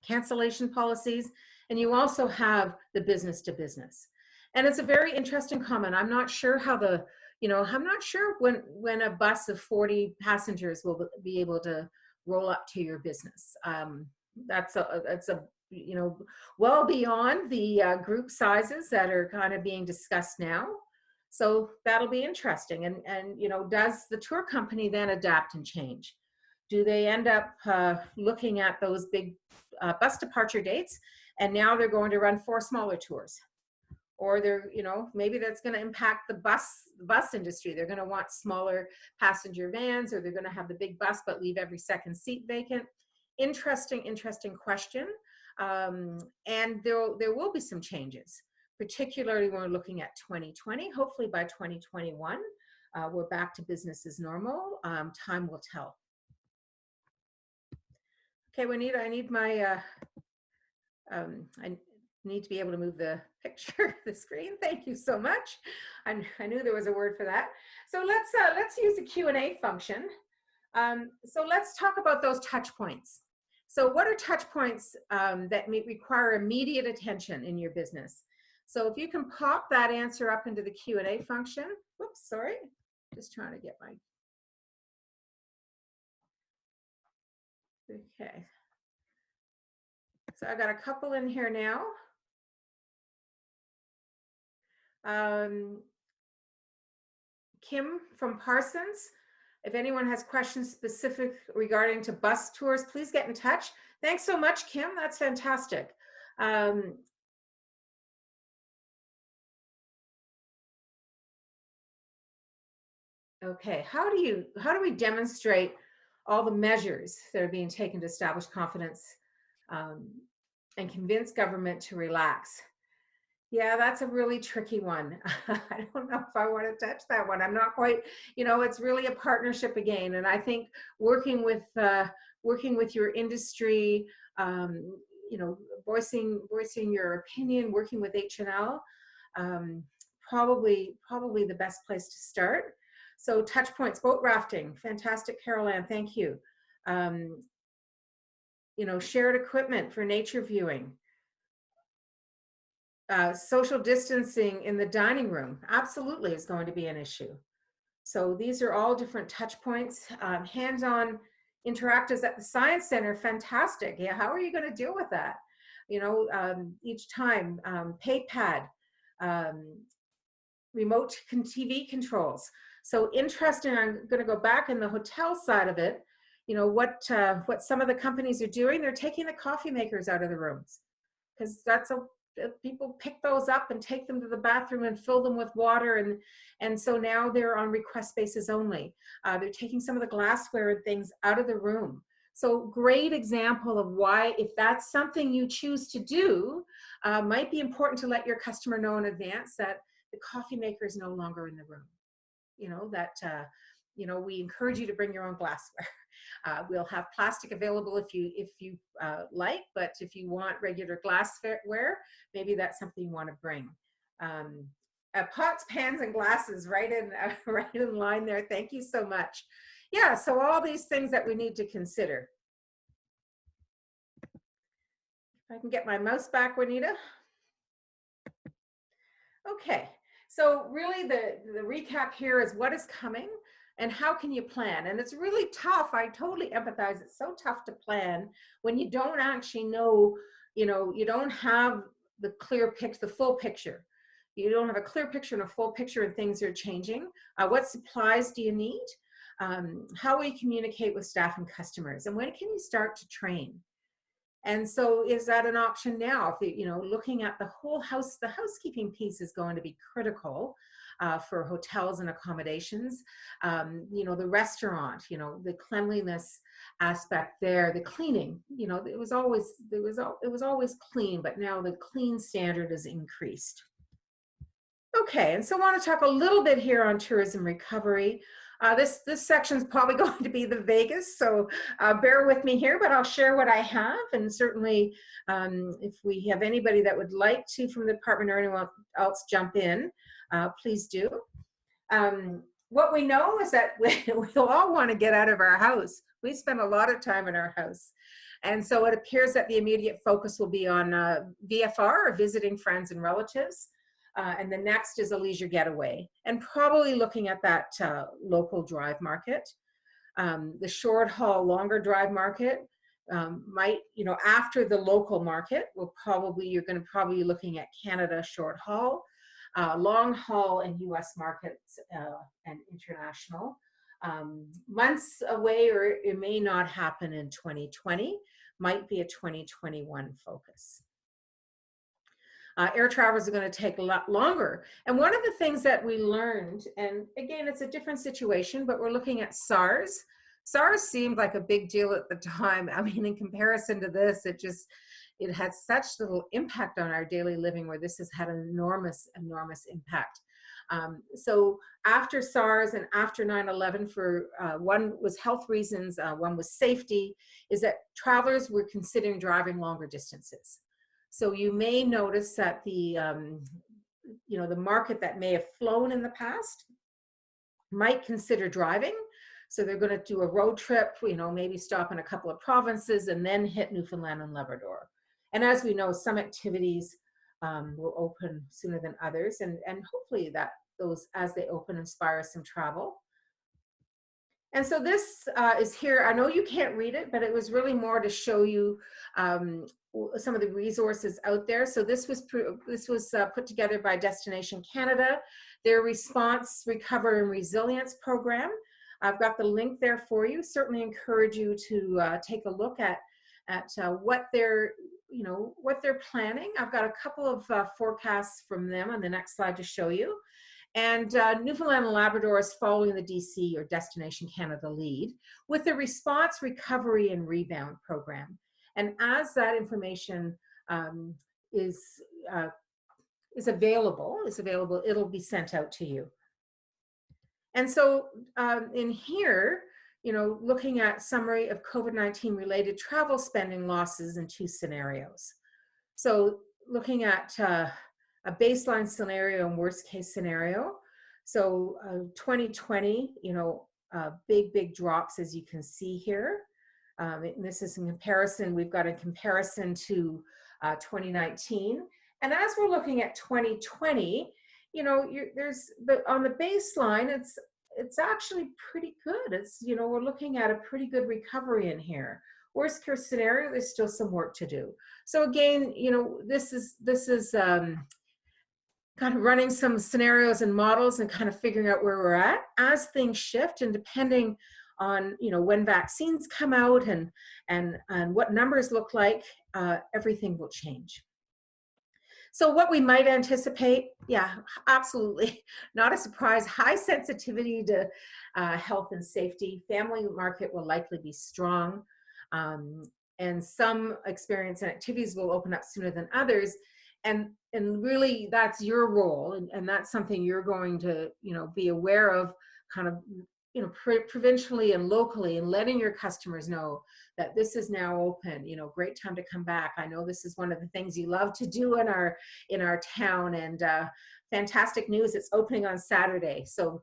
cancellation policies, And you also have the business to business. And it's a very interesting comment. I'm not sure how I'm not sure when a bus of 40 passengers will be able to roll up to your business. That's a well beyond the group sizes that are kind of being discussed now. So that'll be interesting. And does the tour company then adapt and change? Do they end up looking at those big bus departure dates, and now they're going to run 4 smaller tours? Or they're, maybe that's going to impact the bus industry. They're going to want smaller passenger vans, or they're going to have the big bus but leave every second seat vacant. Interesting question. And there will be some changes, particularly when we're looking at 2020. Hopefully by 2021, we're back to business as normal. Time will tell. Okay, Juanita, I need my, I need to be able to move the picture, the screen. Thank you so much. I knew there was a word for that. So let's use the Q&A function. So let's talk about those touch points. So what are touch points that may require immediate attention in your business? So if you can pop that answer up into the Q&A function. Whoops, sorry. Just trying to get my, okay. So I got a couple in here now. Kim from Parsons, if anyone has questions specific regarding to bus tours, please get in touch. Thanks so much, Kim. That's fantastic. Okay, how do we demonstrate all the measures that are being taken to establish confidence and convince government to relax? Yeah, that's a really tricky one. I don't know if I want to touch that one. I'm not quite, it's really a partnership again. And I think working with your industry, voicing your opinion, working with H&L, probably the best place to start. So touch points, boat rafting, fantastic, Carol Ann, thank you. Shared equipment for nature viewing. Social distancing in the dining room absolutely is going to be an issue. So these are all different touch points. Hands-on interactives at the Science Center, fantastic. Yeah, how are you going to deal with that? Each time, PayPad, remote TV controls. So interesting. I'm going to go back in the hotel side of it. What some of the companies are doing, they're taking the coffee makers out of the rooms, because people pick those up and take them to the bathroom and fill them with water, and so now they're on request basis only. They're taking some of the glassware and things out of the room. So great example of why, if that's something you choose to do, might be important to let your customer know in advance that the coffee maker is no longer in the room. We encourage you to bring your own glassware. We'll have plastic available if you like, but if you want regular glassware, maybe that's something you want to bring. Pots, pans, and glasses, right in line there. Thank you so much. Yeah, so all these things that we need to consider. If I can get my mouse back, Juanita. Okay, so really the recap here is what is coming and how can you plan? And it's really tough. I totally empathize. It's so tough to plan when you don't actually know, you don't have the clear picture, the full picture. You don't have a clear picture and a full picture, and things are changing. What supplies do you need? How will you communicate with staff and customers? And when can you start to train? And so is that an option now? If looking at the whole house, the housekeeping piece is going to be critical for hotels and accommodations. The restaurant, the cleanliness aspect there, the cleaning, it was always clean, but now the clean standard is increased. Okay, and so I want to talk a little bit here on tourism recovery. This section is probably going to be the Vegas, so bear with me here, but I'll share what I have, and certainly if we have anybody that would like to from the department or anyone else jump in, please do. What we know is that we'll all want to get out of our house. We spend a lot of time in our house, And so it appears that the immediate focus will be on VFR, or visiting friends and relatives. And the next is a leisure getaway, and probably looking at that local drive market. The short haul, longer drive market might, after the local market, you're going to probably be looking at Canada short haul, long haul and US markets and international. Months away, or it may not happen in 2020, might be a 2021 focus. Air travelers are going to take a lot longer. And one of the things that we learned, and again, it's a different situation, but we're looking at SARS. SARS seemed like a big deal at the time. I mean, in comparison to this, it had such little impact on our daily living, where this has had an enormous, enormous impact. So after SARS and after 9/11, for one was health reasons, one was safety, is that travelers were considering driving longer distances. So you may notice that the market that may have flown in the past might consider driving. So they're going to do a road trip, maybe stop in a couple of provinces and then hit Newfoundland and Labrador. And as we know, some activities will open sooner than others, and hopefully that those, as they open, inspire some travel. And so this is here. I know you can't read it, but it was really more to show you some of the resources out there. So this was put together by Destination Canada, their Response, Recover and Resilience program. I've got the link there for you. Certainly encourage you to take a look at what they're planning. I've got a couple of forecasts from them on the next slide to show you. And Newfoundland and Labrador is following the DC, or Destination Canada, lead with the Response, Recovery and Rebound program. And as that information is available, it'll be sent out to you. And so in here, looking at summary of COVID-19 related travel spending losses in 2 scenarios. So looking at a baseline scenario and worst case scenario. So 2020, big drops, as you can see here. And this is in comparison, we've got a comparison to 2019. And as we're looking at 2020, there's on the baseline, it's actually pretty good. It's, we're looking at a pretty good recovery in here. Worst case scenario, there's still some work to do. So again, this is kind of running some scenarios and models and kind of figuring out where we're at as things shift, and depending on when vaccines come out and what numbers look like, everything will change. So what we might anticipate, yeah, absolutely not a surprise, high sensitivity to health and safety. Family market will likely be strong, and some experience and activities will open up sooner than others. And really, that's your role, and that's something you're going to be aware of, kind of provincially and locally, and letting your customers know that this is now open. Great time to come back. I know this is one of the things you love to do in our town, and fantastic news, it's opening on Saturday. So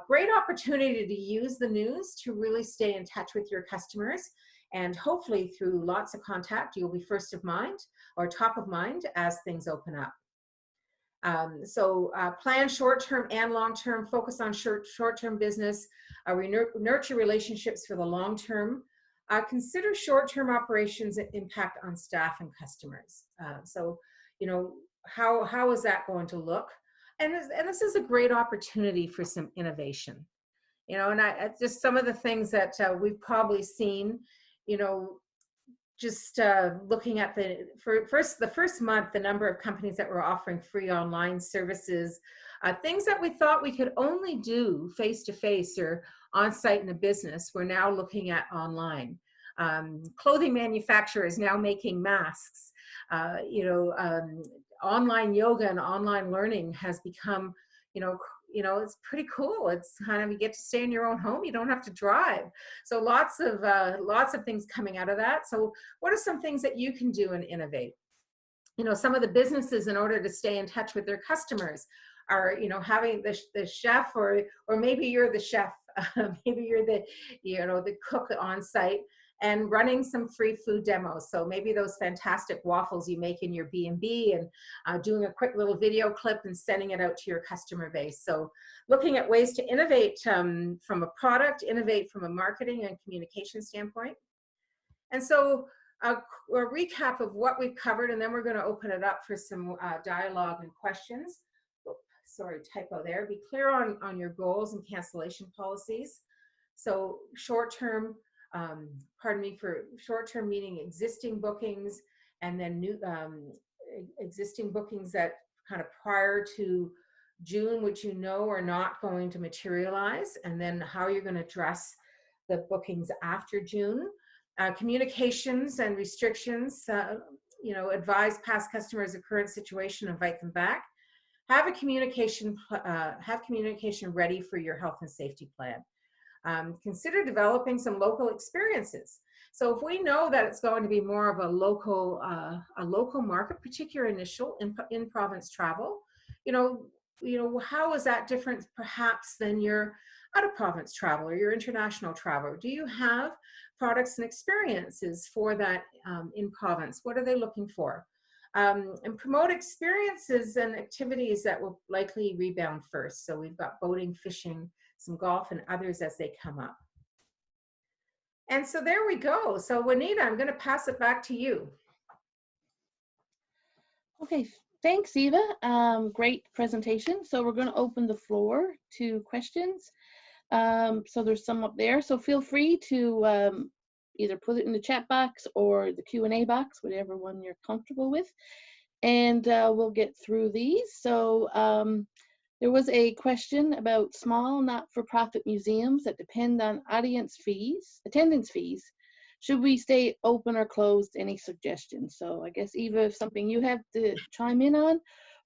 great opportunity to use the news to really stay in touch with your customers. And hopefully through lots of contact, you'll be first of mind or top of mind as things open up. Plan short-term and long-term, focus on short-term business, nurture relationships for the long-term. Consider short-term operations and impact on staff and customers. How is that going to look? And this is a great opportunity for some innovation. And just some of the things that we've probably seen, just looking at the first month, the number of companies that were offering free online services, things that we thought we could only do face-to-face or on-site in a business, we're now looking at online. Clothing manufacturers now making masks. Online yoga and online learning has become, it's pretty cool. It's kind of, you get to stay in your own home. You don't have to drive. So lots of things coming out of that. So what are some things that you can do and innovate? Some of the businesses, in order to stay in touch with their customers, are, having the chef, or maybe you're the chef, maybe you're the cook on site, and running some free food demos. So maybe those fantastic waffles you make in your B&B, and doing a quick little video clip and sending it out to your customer base. So looking at ways to innovate from a product, innovate from a marketing and communication standpoint. And so a recap of what we've covered, and then we're going to open it up for some dialogue and questions. Oh, sorry, typo there. Be clear on your goals and cancellation policies. So short-term, for short-term meaning existing bookings, and then new existing bookings that kind of prior to June, which you know are not going to materialize, and then how you're going to address the bookings after June. Communications and restrictions, advise past customers the current situation, invite them back. Have communication ready for your health and safety plan. Consider developing some local experiences. So if we know that it's going to be more of a local market, particularly initial in-province travel, how is that different perhaps than your out-of-province travel or your international travel? Do you have products and experiences for that in-province? What are they looking for? And promote experiences and activities that will likely rebound first. So we've got boating, fishing, some golf, and others as they come up. And so there we go. So Juanita, I'm going to pass it back to you. Okay, thanks, Eva. Great presentation. So we're going to open the floor to questions. So there's some up there. So feel free to either put it in the chat box or the Q&A box, whatever one you're comfortable with. And we'll get through these. So there was a question about small not-for-profit museums that depend on attendance fees. Should we stay open or closed? Any suggestions? So I guess, Eva, if something you have to chime in on,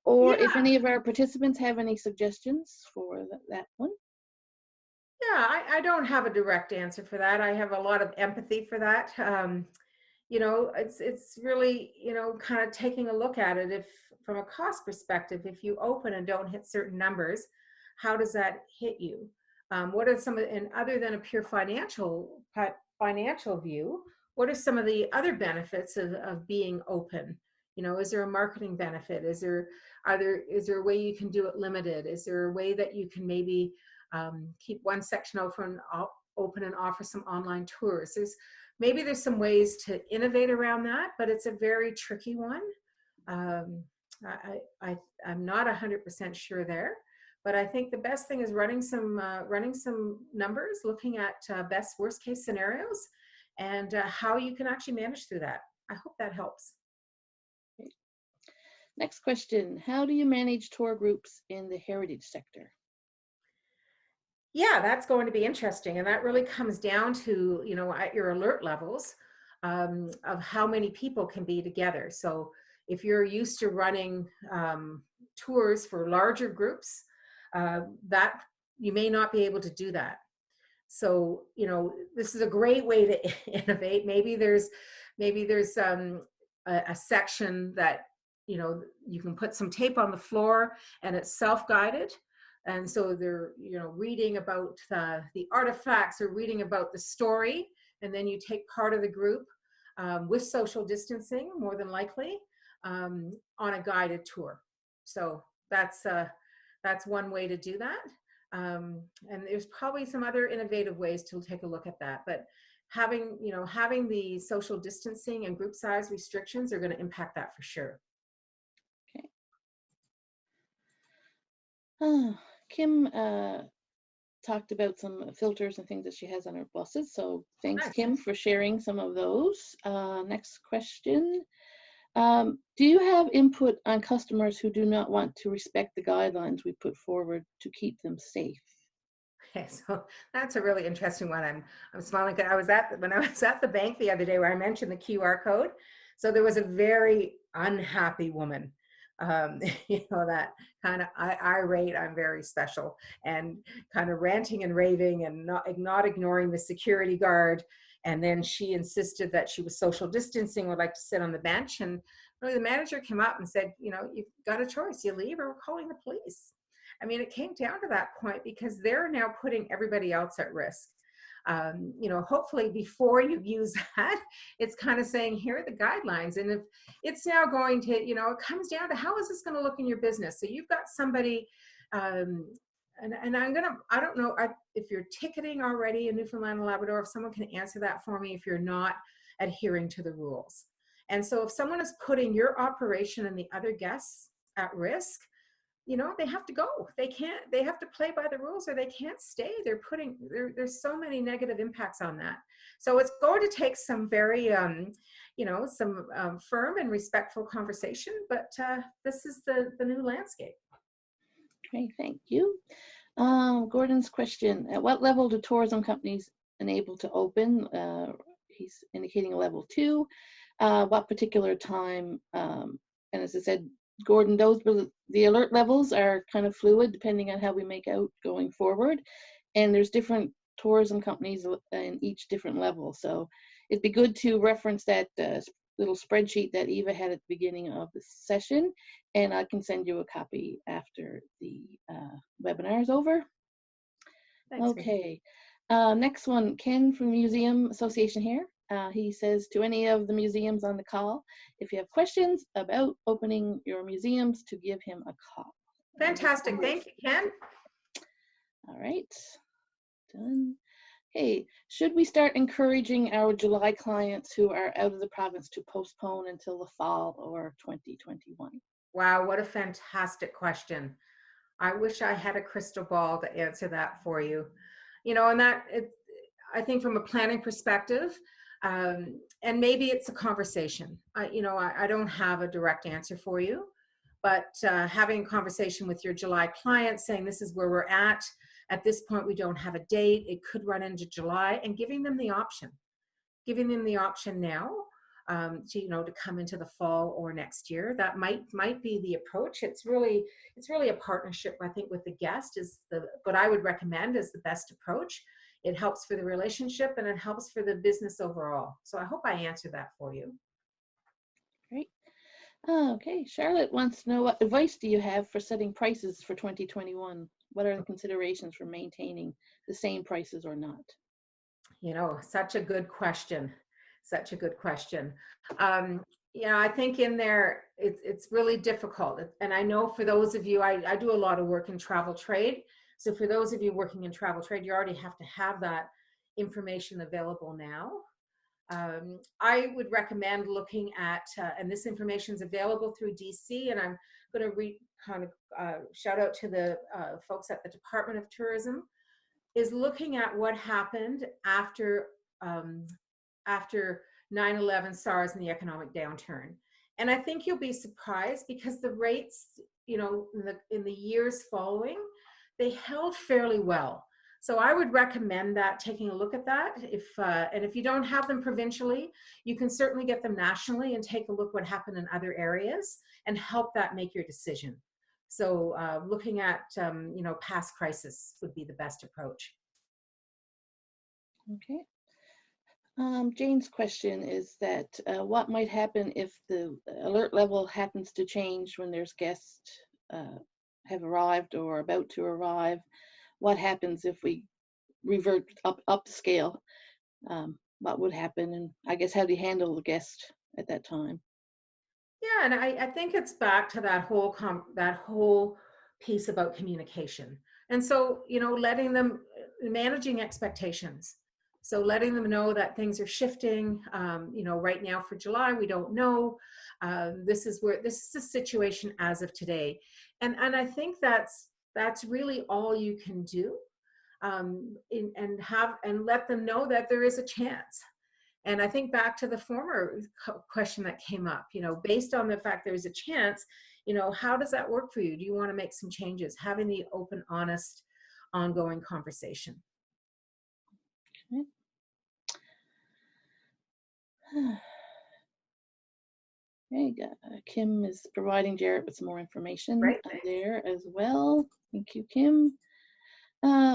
or if any of our participants have any suggestions for that one. Yeah, I don't have a direct answer for that. I have a lot of empathy for that. It's really, kind of taking a look at it. If from a cost perspective, if you open and don't hit certain numbers, how does that hit you? What are some of, and other than a pure financial view, what are some of the other benefits of being open? Is there a marketing benefit? Is there a way you can do it limited? Is there a way that you can maybe keep one section open and offer some online tours? Maybe there's some ways to innovate around that, but it's a very tricky one. I'm not 100% sure there, but I think the best thing is running some numbers, looking at best worst case scenarios, and how you can actually manage through that. I hope that helps. Okay. Next question: how do you manage tour groups in the heritage sector? Yeah, that's going to be interesting. And that really comes down to, at your alert levels of how many people can be together. So if you're used to running tours for larger groups, that you may not be able to do that. So, this is a great way to innovate. Maybe there's a section that, you can put some tape on the floor and it's self-guided. And so they're, reading about the artifacts or reading about the story, and then you take part of the group with social distancing, more than likely, on a guided tour. So that's one way to do that. And there's probably some other innovative ways to take a look at that. But having the social distancing and group size restrictions are going to impact that for sure. Okay. Kim talked about some filters and things that she has on her buses. So thanks, Nice. Kim, for sharing some of those. Next question. Do you have input on customers who do not want to respect the guidelines we put forward to keep them safe? Okay, so that's a really interesting one. I'm smiling. When I was at the bank the other day where I mentioned the QR code. So there was a very unhappy woman. That kind of irate, I'm very special, and kind of ranting and raving and not ignoring the security guard. And then she insisted that she was social distancing, would like to sit on the bench. And really the manager came up and said, you've got a choice. You leave or we're calling the police. I mean, it came down to that point because they're now putting everybody else at risk. You know, hopefully before you use that, it's kind of saying, here are the guidelines. And if it's now going to, you know, it comes down to how is this going to look in your business? So you've got somebody, and I don't know if you're ticketing already in Newfoundland and Labrador, if someone can answer that for me, if you're not adhering to the rules. And so if someone is putting your operation and the other guests at risk, you know, they have to go. They have to play by the rules or they can't stay. There's so many negative impacts on that. So it's going to take some very, you know, some firm and respectful conversation, but this is the new landscape. Okay, thank you. Gordon's question, at what level do tourism companies enable to open? He's indicating a level 2. What particular time? And as I said, Gordon, the alert levels are kind of fluid depending on how we make out going forward. And there's different tourism companies in each different level. So it'd be good to reference that little spreadsheet that Eva had at the beginning of the session, and I can send you a copy after the webinar is over. Thanks, okay, next one, Ken from Museum Association here. He says to any of the museums on the call, if you have questions about opening your museums, to give him a call. Fantastic, thank you, Ken. All right, done. Hey, should we start encouraging our July clients who are out of the province to postpone until the fall or 2021? Wow, what a fantastic question. I wish I had a crystal ball to answer that for you. You know, and I think from a planning perspective, and maybe it's a conversation. I don't have a direct answer for you, but having a conversation with your July clients saying this is where we're at this point we don't have a date, it could run into July, and giving them the option now to come into the fall or next year. That might be the approach. It's really a partnership, I think, with the guest what I would recommend is the best approach. It helps for the relationship and it helps for the business overall. So I hope I answered that for you. Great. Okay, Charlotte wants to know, what advice do you have for setting prices for 2021? What are the considerations for maintaining the same prices or not? You know, such a good question. I think in there, it's really difficult. And I know for those of you, I do a lot of work in travel trade. So for those of you working in travel trade, you already have to have that information available now. I would recommend looking at, and this information is available through DC, and I'm going to shout out to the folks at the Department of Tourism, is looking at what happened after 9/11, SARS, and the economic downturn. And I think you'll be surprised because the rates, you know, in the years following, they held fairly well. So I would recommend that, taking a look at that. And if you don't have them provincially, you can certainly get them nationally and take a look what happened in other areas and help that make your decision. So looking at, past crisis would be the best approach. Okay. Jane's question is that what might happen if the alert level happens to change when there's guests have arrived or about to arrive? What happens if we revert up the scale? What would happen? And I guess, how do you handle the guest at that time? Yeah, and I think it's back to that whole piece about communication. And so, you know, letting them, managing expectations. So letting them know that things are shifting. Right now for July, we don't know. This is the situation as of today. And I think that's really all you can do. And let them know that there is a chance. And I think back to the former question that came up, you know, based on the fact there's a chance, you know, how does that work for you? Do you want to make some changes? Having the open, honest, ongoing conversation. Okay. Kim is providing Jarrett with some more information there as well. Thank you, Kim.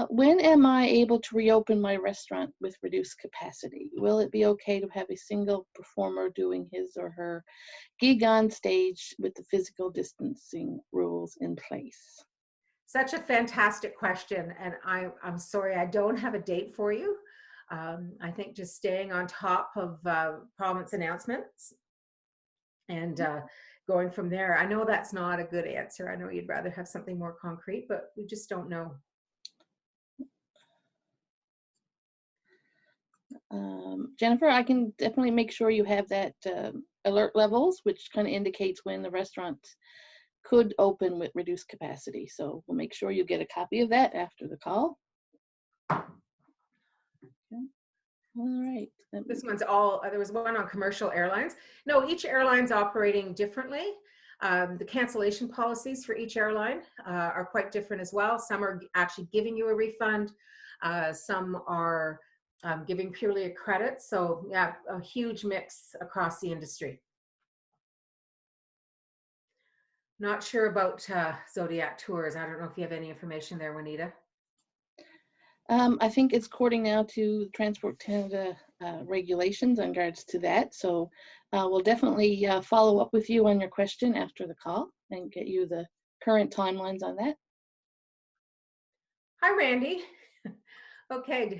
When am I able to reopen my restaurant with reduced capacity? Will it be okay to have a single performer doing his or her gig on stage with the physical distancing rules in place? Such a fantastic question. And I'm sorry, I don't have a date for you. I think just staying on top of province announcements and going from there. I know that's not a good answer. I know you'd rather have something more concrete, but we just don't know. Jennifer, I can definitely make sure you have that alert levels, which kind of indicates when the restaurant could open with reduced capacity. So we'll make sure you get a copy of that after the call. Okay. All right. This one's all, there was one on commercial airlines. No, each airline's operating differently. The cancellation policies for each airline are quite different as well. Some are actually giving you a refund. Some are giving purely a credit. So yeah, a huge mix across the industry. Not sure about Zodiac Tours. I don't know if you have any information there, Juanita. I think it's according now to Transport Canada regulations in regards to that. So we'll definitely follow up with you on your question after the call and get you the current timelines on that. Hi, Randy. Okay.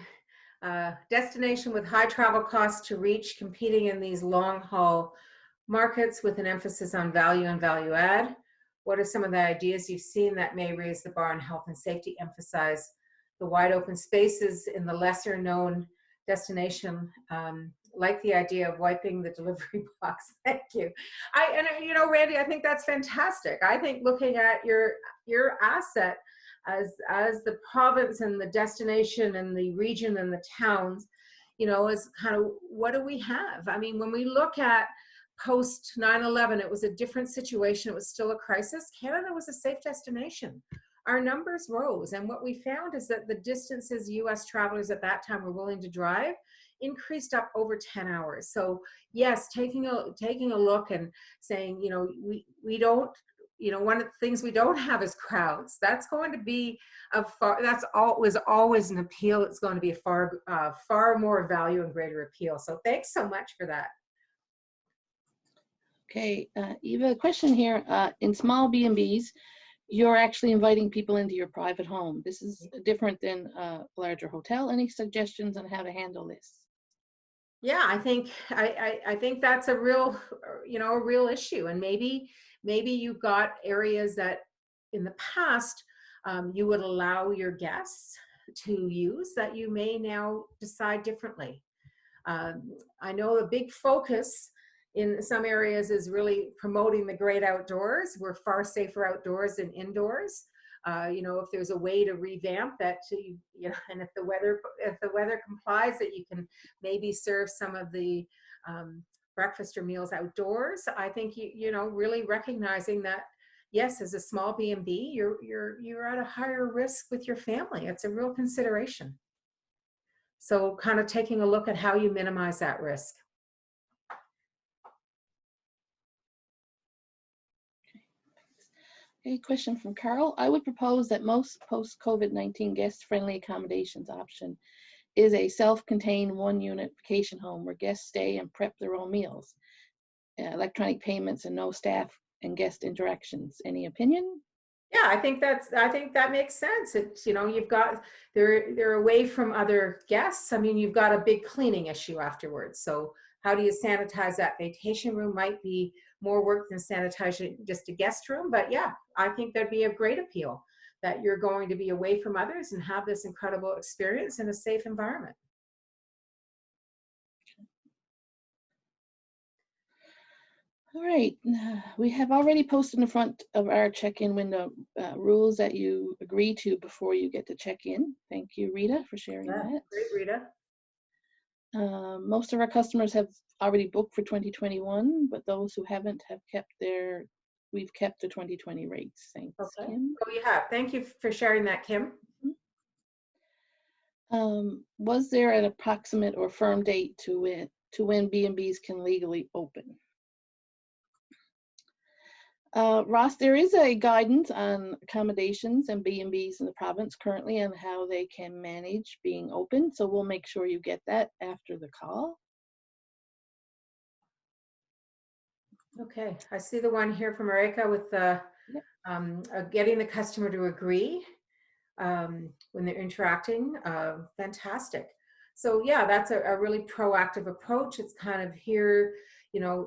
Destination with high travel costs to reach, competing in these long haul markets with an emphasis on value and value add. What are some of the ideas you've seen that may raise the bar on health and safety, emphasize the wide open spaces in the lesser known destination, like the idea of wiping the delivery box? Thank you. You know, Randy, I think that's fantastic. I think looking at your asset as the province and the destination and the region and the towns, you know, is kind of what do we have? I mean, when we look at post 9/11, it was a different situation. It was still a crisis. Canada was a safe destination. Our numbers rose, and what we found is that the distances U.S. travelers at that time were willing to drive increased up over 10 hours. So yes, taking a look and saying, you know, we don't, you know, one of the things we don't have is crowds. That's going to be was always an appeal. It's going to be a far more value and greater appeal. So thanks so much for that. Okay, Eva, a question here. In small B&Bs, you're actually inviting people into your private home. This is different than a larger hotel. Any suggestions on how to handle this? Yeah, I think that's a real, you know, a real issue. And maybe you've got areas that in the past you would allow your guests to use that you may now decide differently. I know a big focus in some areas is really promoting the great outdoors. We're far safer outdoors than indoors. You know, if there's a way to revamp that, you know, and if the weather complies, that you can maybe serve some of the breakfast or meals outdoors. I think you know, really recognizing that yes, as a small B&B, you're at a higher risk with your family. It's a real consideration. So kind of taking a look at how you minimize that risk. A question from Carl. I would propose that most post-COVID-19 guest-friendly accommodations option is a self-contained one-unit vacation home where guests stay and prep their own meals, electronic payments, and no staff and guest interactions. Any opinion? Yeah, I think that makes sense. It's, you know, you've got, they're away from other guests. I mean, you've got a big cleaning issue afterwards. So how do you sanitize that? Vacation room might be more work than sanitizing just a guest room. But yeah, I think that'd be a great appeal, that you're going to be away from others and have this incredible experience in a safe environment. All right, we have already posted in the front of our check-in window rules that you agree to before you get to check-in. Thank you, Rita, for sharing that. Great, Rita. Most of our customers have already booked for 2021, but those who haven't have we've kept the 2020 rates. Thanks, okay. Kim. Oh, you have. Thank you for sharing that, Kim. Was there an approximate or firm date to when B&Bs can legally open? Ross, there is a guidance on accommodations and B&Bs in the province currently and how they can manage being open. So we'll make sure you get that after the call. Okay, I see the one here from Marika with the getting the customer to agree when they're interacting. Fantastic. So yeah, that's a really proactive approach. It's kind of here,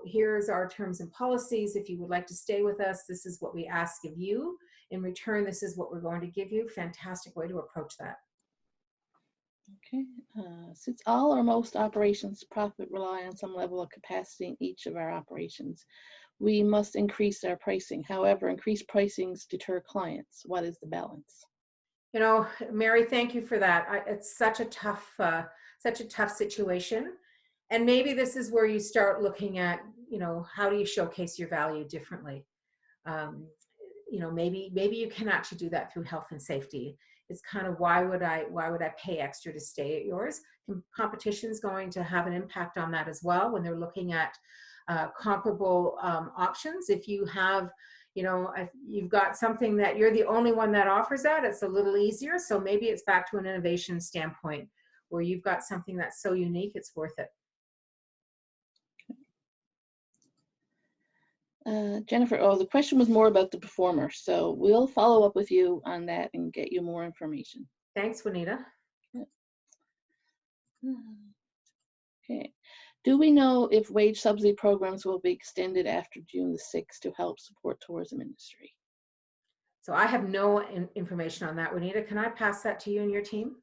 here's our terms and policies. If you would like to stay with us, this is what we ask of you. In return, this is what we're going to give you. Fantastic way to approach that. Okay. Since all or most operations profit rely on some level of capacity in each of our operations, we must increase our pricing. However, increased pricings deter clients. What is the balance? Mary, thank you for that. It's such a tough situation. And maybe this is where you start looking at, how do you showcase your value differently? Maybe you can actually do that through health and safety. It's kind of why would I pay extra to stay at yours? Competition is going to have an impact on that as well when they're looking at comparable options. If you have, if you've got something that you're the only one that offers that, it's a little easier. So maybe it's back to an innovation standpoint where you've got something that's so unique, it's worth it. Jennifer, the question was more about the performer, so we'll follow up with you on that and get you more information. Thanks, Juanita. Okay. Do we know if wage subsidy programs will be extended after June the 6th to help support tourism industry? So I have no information on that. Juanita, can I pass that to you and your team?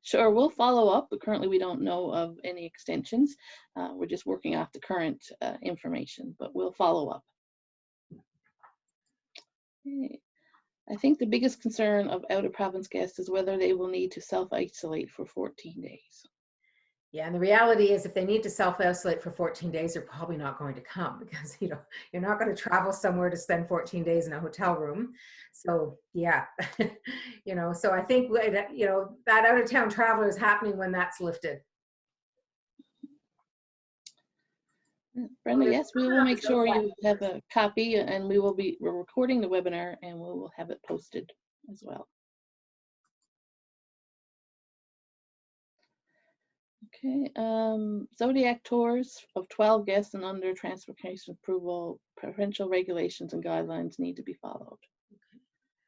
Sure, we'll follow up, but currently we don't know of any extensions. We're just working off the current information, but we'll follow up. Okay. I think the biggest concern of out-of-province guests is whether they will need to self-isolate for 14 days. Yeah, and the reality is if they need to self-isolate for 14 days, they're probably not going to come because, you're not going to travel somewhere to spend 14 days in a hotel room. So yeah, so I think, that out-of-town traveler is happening when that's lifted. Brenda, yes, we will make sure you have a copy, and we're recording the webinar and we will have it posted as well. Okay, Zodiac tours of 12 guests and under transportation approval, provincial regulations and guidelines need to be followed. Okay.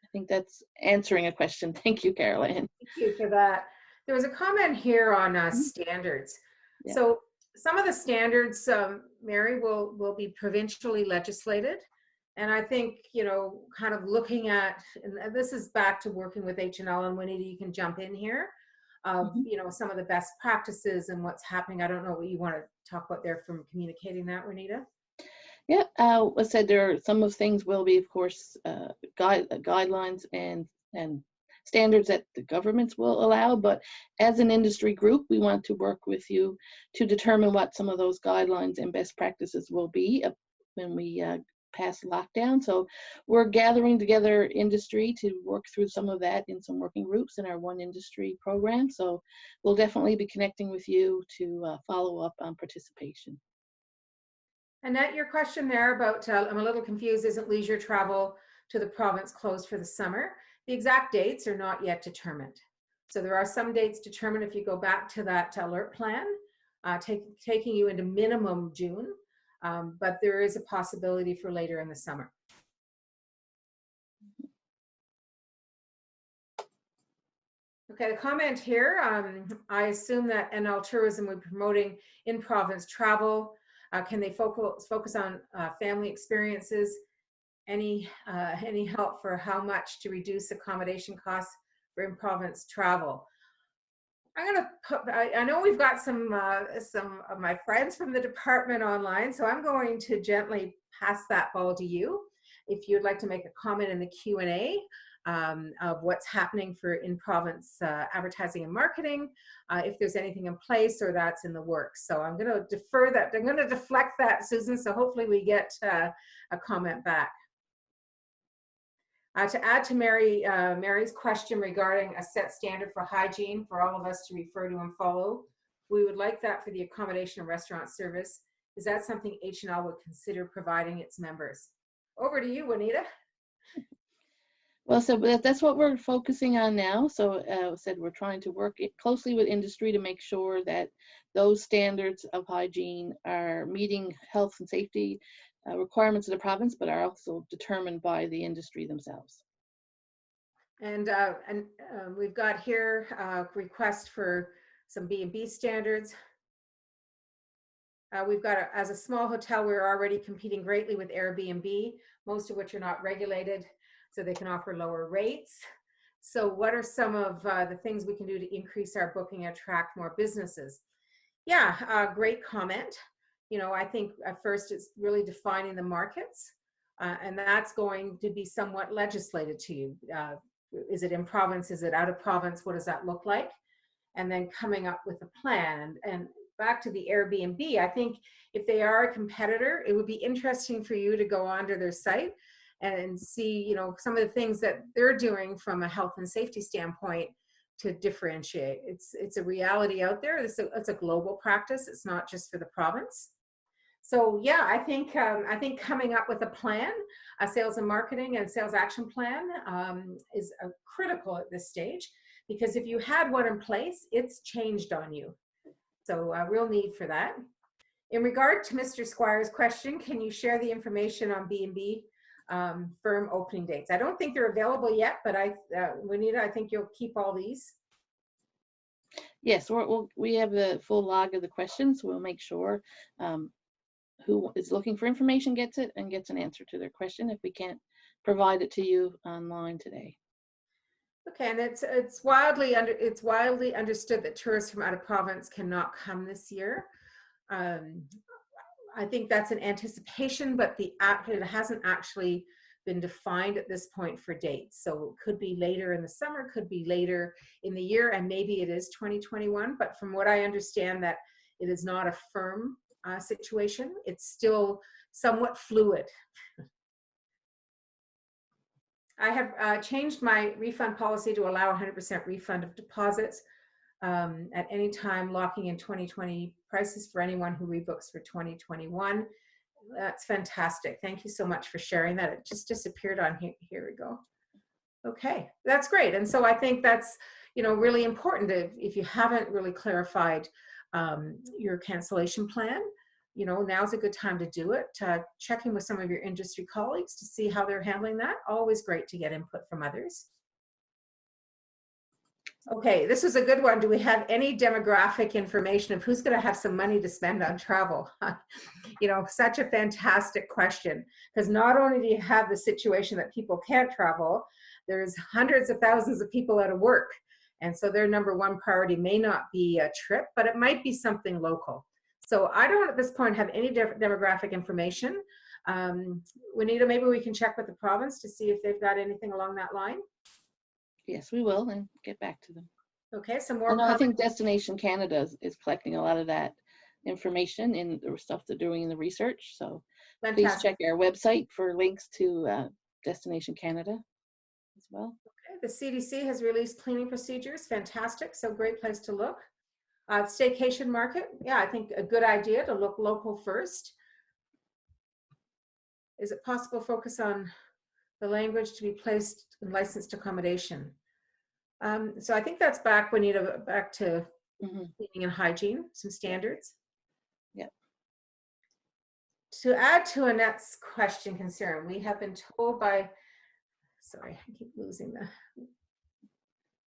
I think that's answering a question. Thank you, Caroline. Thank you for that. There was a comment here on standards. Yeah. So some of the standards, Mary, will be provincially legislated. And I think, kind of looking at, and this is back to working with H&L, and Juanita, you can jump in here, some of the best practices and what's happening. I don't know what you want to talk about there from communicating that, Juanita. Yeah, I said some of things will be, of course, guidelines and standards that the governments will allow, but as an industry group, we want to work with you to determine what some of those guidelines and best practices will be when we pass lockdown. So we're gathering together industry to work through some of that in some working groups in our One Industry program. So we'll definitely be connecting with you to follow up on participation. Annette, your question there about, I'm a little confused, isn't leisure travel to the province closed for the summer? The exact dates are not yet determined. So there are some dates determined if you go back to that alert plan, taking you into minimum June, but there is a possibility for later in the summer. Okay, the comment here, I assume that NL Tourism will be promoting in-province travel. Can they focus on family experiences? Any help for how much to reduce accommodation costs for in-province travel? I know we've got some of my friends from the department online, so I'm going to gently pass that ball to you. If you'd like to make a comment in the Q&A of what's happening for in-province advertising and marketing, if there's anything in place or that's in the works. So I'm going to defer that. I'm going to deflect that, Susan, so hopefully we get a comment back. To add to Mary's question regarding a set standard for hygiene for all of us to refer to and follow, we would like that for the accommodation and restaurant service. Is that something H&L would consider providing its members? Over to you, Juanita. Well, so that's what we're focusing on now. So said we're trying to work closely with industry to make sure that those standards of hygiene are meeting health and safety requirements of the province, but are also determined by the industry themselves. And we've got here a request for some B&B standards. We've got, as a small hotel, we're already competing greatly with Airbnb, most of which are not regulated, so they can offer lower rates. So what are some of the things we can do to increase our booking and attract more businesses? Yeah, great comment. You know, I think at first it's really defining the markets, and that's going to be somewhat legislated to you. Is it in province? Is it out of province? What does that look like? And then coming up with a plan. And back to the Airbnb, I think if they are a competitor, it would be interesting for you to go onto their site and see, you know, some of the things that they're doing from a health and safety standpoint to differentiate. It's a reality out there. It's a global practice. It's not just for the province. So yeah, I think coming up with a plan, a sales and marketing and sales action plan is critical at this stage, because if you had one in place, it's changed on you. So a real need for that. In regard to Mr. Squire's question, can you share the information on B&B firm opening dates? I don't think they're available yet, but Juanita, I think you'll keep all these. Yes, we have the full log of the questions. We'll make sure who is looking for information gets it and gets an answer to their question if we can't provide it to you online today. Okay, and it's widely understood that tourists from out of province cannot come this year. I think that's an anticipation, but it hasn't actually been defined at this point for dates. So it could be later in the summer, could be later in the year, and maybe it is 2021. But from what I understand, that it is not a firm situation. It's still somewhat fluid. I have changed my refund policy to allow 100% refund of deposits at any time, locking in 2020 prices for anyone who rebooks for 2021. That's fantastic. Thank you so much for sharing that. It just disappeared on here. Here we go. Okay, that's great. And so I think that's, you know, really important if you haven't really clarified your cancellation plan. You know, now's a good time to do it. Checking with some of your industry colleagues to see how they're handling that. Always great to get input from others. Okay, this is a good one. Do we have any demographic information of who's going to have some money to spend on travel? You know, such a fantastic question, because not only do you have the situation that people can't travel, there's hundreds of thousands of people out of work. And so their number one priority may not be a trip, but it might be something local. So I don't at this point have any demographic information. Juanita, maybe we can check with the province to see if they've got anything along that line. Yes, we will, and get back to them. Okay, some more. I think Destination Canada is collecting a lot of that information in the stuff they're doing in the research. So Fantastic. Please check our website for links to Destination Canada as well. Okay, the CDC has released cleaning procedures. Fantastic. So great place to look. Staycation market. Yeah, I think a good idea to look local first. Is it possible to focus on the language to be placed in licensed accommodation? So I think that's back, we need back to cleaning and hygiene, some standards. Yep. To add to Annette's question concern, we have been told by, sorry, I keep losing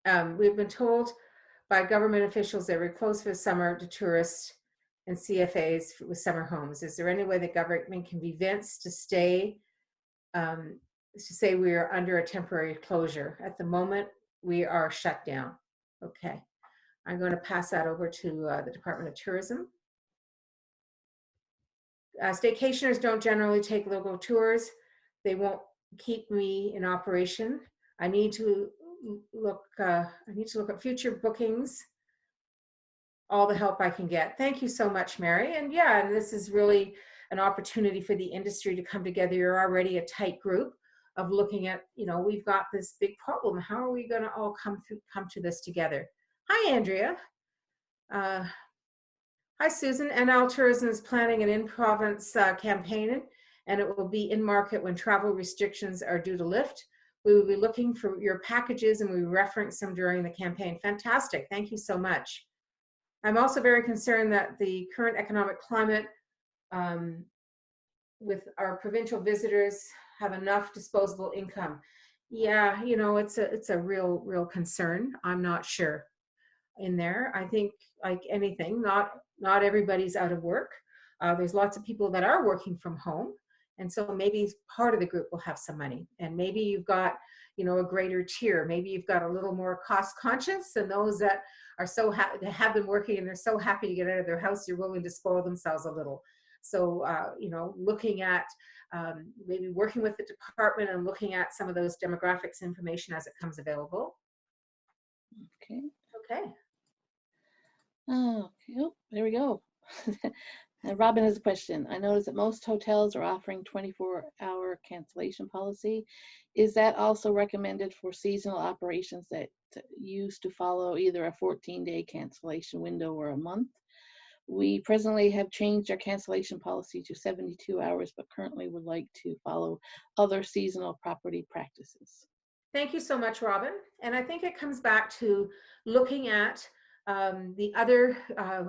the, we've been told by government officials that we're closed for the summer to tourists and CFAs with summer homes. Is there any way the government can be convinced to stay, to say we are under a temporary closure? At the moment, we are shut down. Okay, I'm going to pass that over to the Department of Tourism. Staycationers don't generally take local tours. They won't keep me in operation. I need to look at future bookings, all the help I can get. Thank you so much, Mary. And yeah, and this is really an opportunity for the industry to come together. You're already a tight group of looking at, you know, we've got this big problem. How are we going to all come to this together? Hi, Andrea. Hi, Susan. NL Tourism is planning an in-province campaign, and it will be in market when travel restrictions are due to lift. We will be looking for your packages, and we reference them during the campaign. Fantastic. Thank you so much. I'm also very concerned that the current economic climate with our provincial visitors have enough disposable income. Yeah, you know, it's a real concern. I'm not sure. in there. I think, like anything, not everybody's out of work. There's lots of people that are working from home, and so maybe part of the group will have some money, and maybe you've got, you know, a greater tier. Maybe you've got a little more cost conscious, and those that are so happy, they have been working and they're so happy to get out of their house, you're willing to spoil themselves a little. So, you know, looking at maybe working with the department and looking at some of those demographics information as it comes available. Okay. Okay. Oh, okay. Oh, there we go. Robin has a question. I noticed that most hotels are offering 24-hour cancellation policy. Is that also recommended for seasonal operations that used to follow either a 14-day cancellation window or a month? We presently have changed our cancellation policy to 72 hours, but currently would like to follow other seasonal property practices. Thank you so much, Robin. And I think it comes back to looking at the other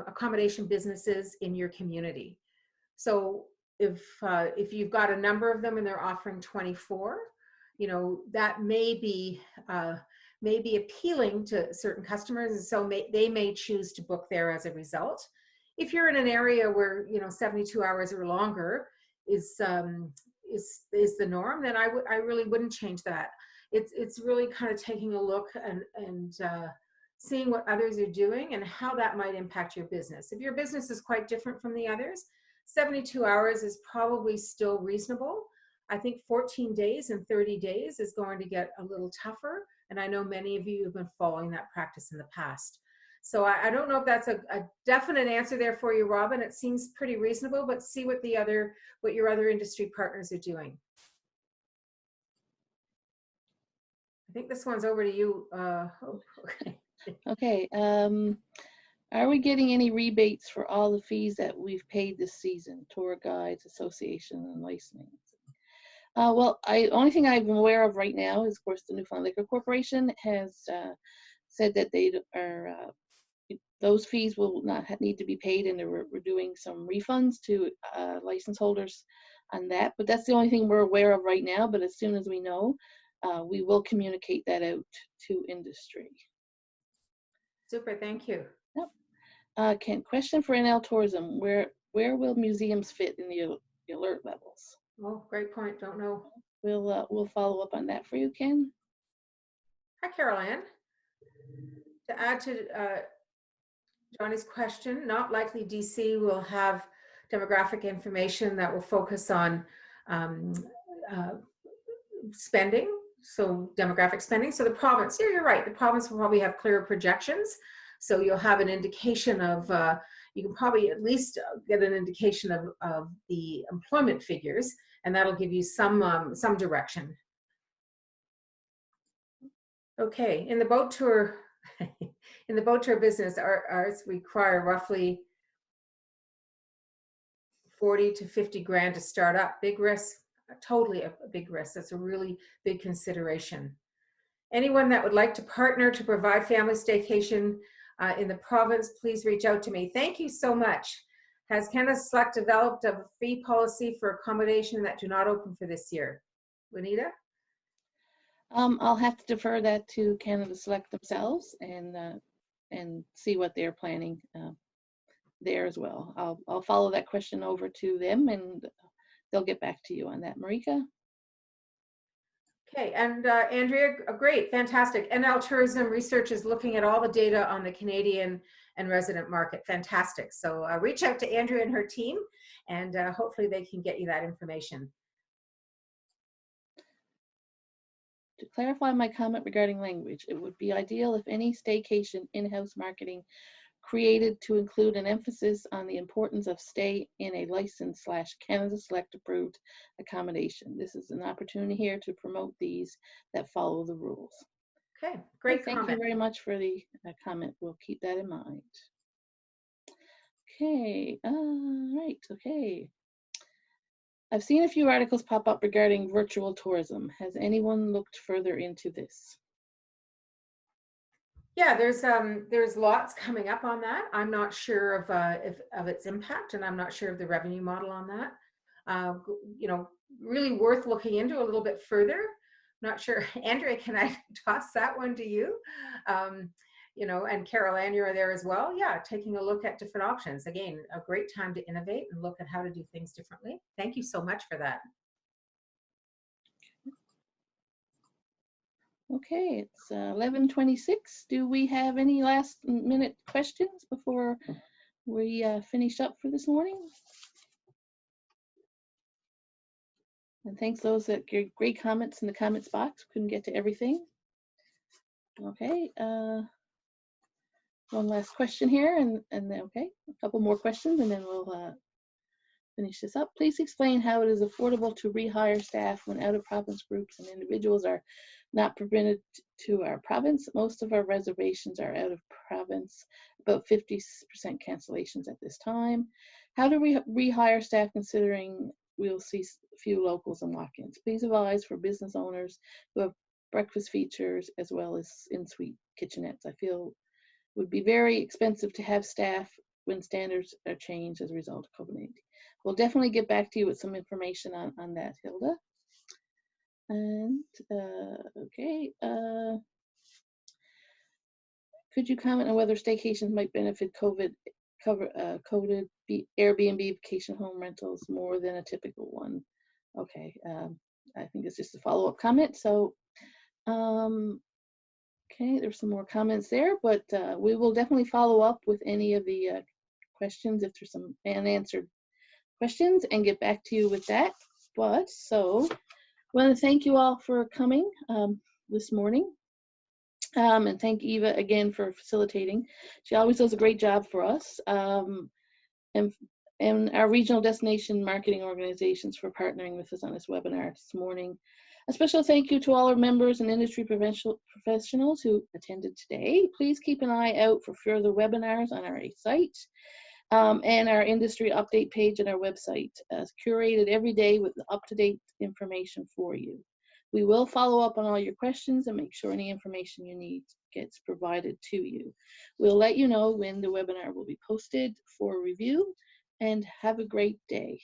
accommodation businesses in your community. So if you've got a number of them and they're offering 24, you know, that may be appealing to certain customers, and so they may choose to book there as a result. If you're in an area where, you know, 72 hours or longer is the norm, then I really wouldn't change that. It's really kind of taking a look and seeing what others are doing and how that might impact your business. If your business is quite different from the others, 72 hours is probably still reasonable. I think 14 days and 30 days is going to get a little tougher. And I know many of you have been following that practice in the past. So I don't know if that's a definite answer there for you, Robin. It seems pretty reasonable, but see what your other industry partners are doing. I think this one's over to you. Okay. Okay. Are we getting any rebates for all the fees that we've paid this season? Tour guides, association, and licensing. Well, only thing I'm aware of right now is, of course, the Newfoundland Liquor Corporation has said that they are those fees will not need to be paid, and we're doing some refunds to license holders on that. But that's the only thing we're aware of right now. But as soon as we know, we will communicate that out to industry. Super, thank you. Yep. Question for NL Tourism: Where will museums fit in the alert levels? Oh, great point. Don't know. We'll follow up on that for you, Ken. Hi, Carol Ann. To add to Johnny's question, not likely DC will have demographic information that will focus on spending, so demographic spending. So the province, yeah, you're right, the province will probably have clearer projections. So you'll have an indication of, you can probably at least get an indication of the employment figures, and that'll give you some direction. Okay, in the boat tour, in the boat tour business, ours require roughly 40 to 50 grand to start up. Big risk, totally a big risk. That's a really big consideration. Anyone that would like to partner to provide family staycation in the province, please reach out to me. Thank you so much. Has Canada Select developed a fee policy for accommodation that do not open for this year? Juanita? I'll have to defer that to Canada Select themselves and see what they're planning there as well. I'll follow that question over to them, and they'll get back to you on that. Marika? Okay, and Andrea, great, fantastic. NL Tourism Research is looking at all the data on the Canadian and resident market. Fantastic. So reach out to Andrea and her team, and hopefully they can get you that information. To clarify my comment regarding language, it would be ideal if any staycation in-house marketing created to include an emphasis on the importance of stay in a licensed / Canada Select approved accommodation. This is an opportunity here to promote these that follow the rules. Okay, great comment. Thank you very much for the comment. We'll keep that in mind. Okay, right, okay. I've seen a few articles pop up regarding virtual tourism. Has anyone looked further into this? Yeah, there's lots coming up on that. I'm not sure of its impact, and I'm not sure of the revenue model on that. You know, really worth looking into a little bit further. Not sure, Andrea, can I toss that one to you? you know, and Carol Ann, you're there as well. Yeah, taking a look at different options. Again, a great time to innovate and look at how to do things differently. Thank you so much for that. Okay, it's 11:26. Do we have any last minute questions before we finish up for this morning? And thanks those that gave great comments in the comments box. Couldn't get to everything. Okay, one last question here, and then okay, a couple more questions, and then we'll finish this up. Please explain how it is affordable to rehire staff when out-of-province groups and individuals are not permitted to our province. Most of our reservations are out of province, about 50% cancellations at this time. How do we rehire staff considering we'll see few locals and walk-ins? Please advise for business owners who have breakfast features as well as in-suite kitchenettes. I feel it would be very expensive to have staff when standards are changed as a result of COVID-19. We'll definitely get back to you with some information on that, Hilda. And okay, could you comment on whether staycations might benefit COVID Airbnb vacation home rentals more than a typical one? Okay, I think it's just a follow-up comment. So, okay, there's some more comments there, but we will definitely follow up with any of the questions if there's some unanswered questions and get back to you with that. But so I want to thank you all for coming this morning, and thank Eva again for facilitating. She always does a great job for us, and our regional destination marketing organizations for partnering with us on this webinar this morning. A special thank you to all our members and industry professionals who attended today. Please keep an eye out for further webinars on our site. And our industry update page on our website, curated every day with up-to-date information for you. We will follow up on all your questions and make sure any information you need gets provided to you. We'll let you know when the webinar will be posted for review, and have a great day.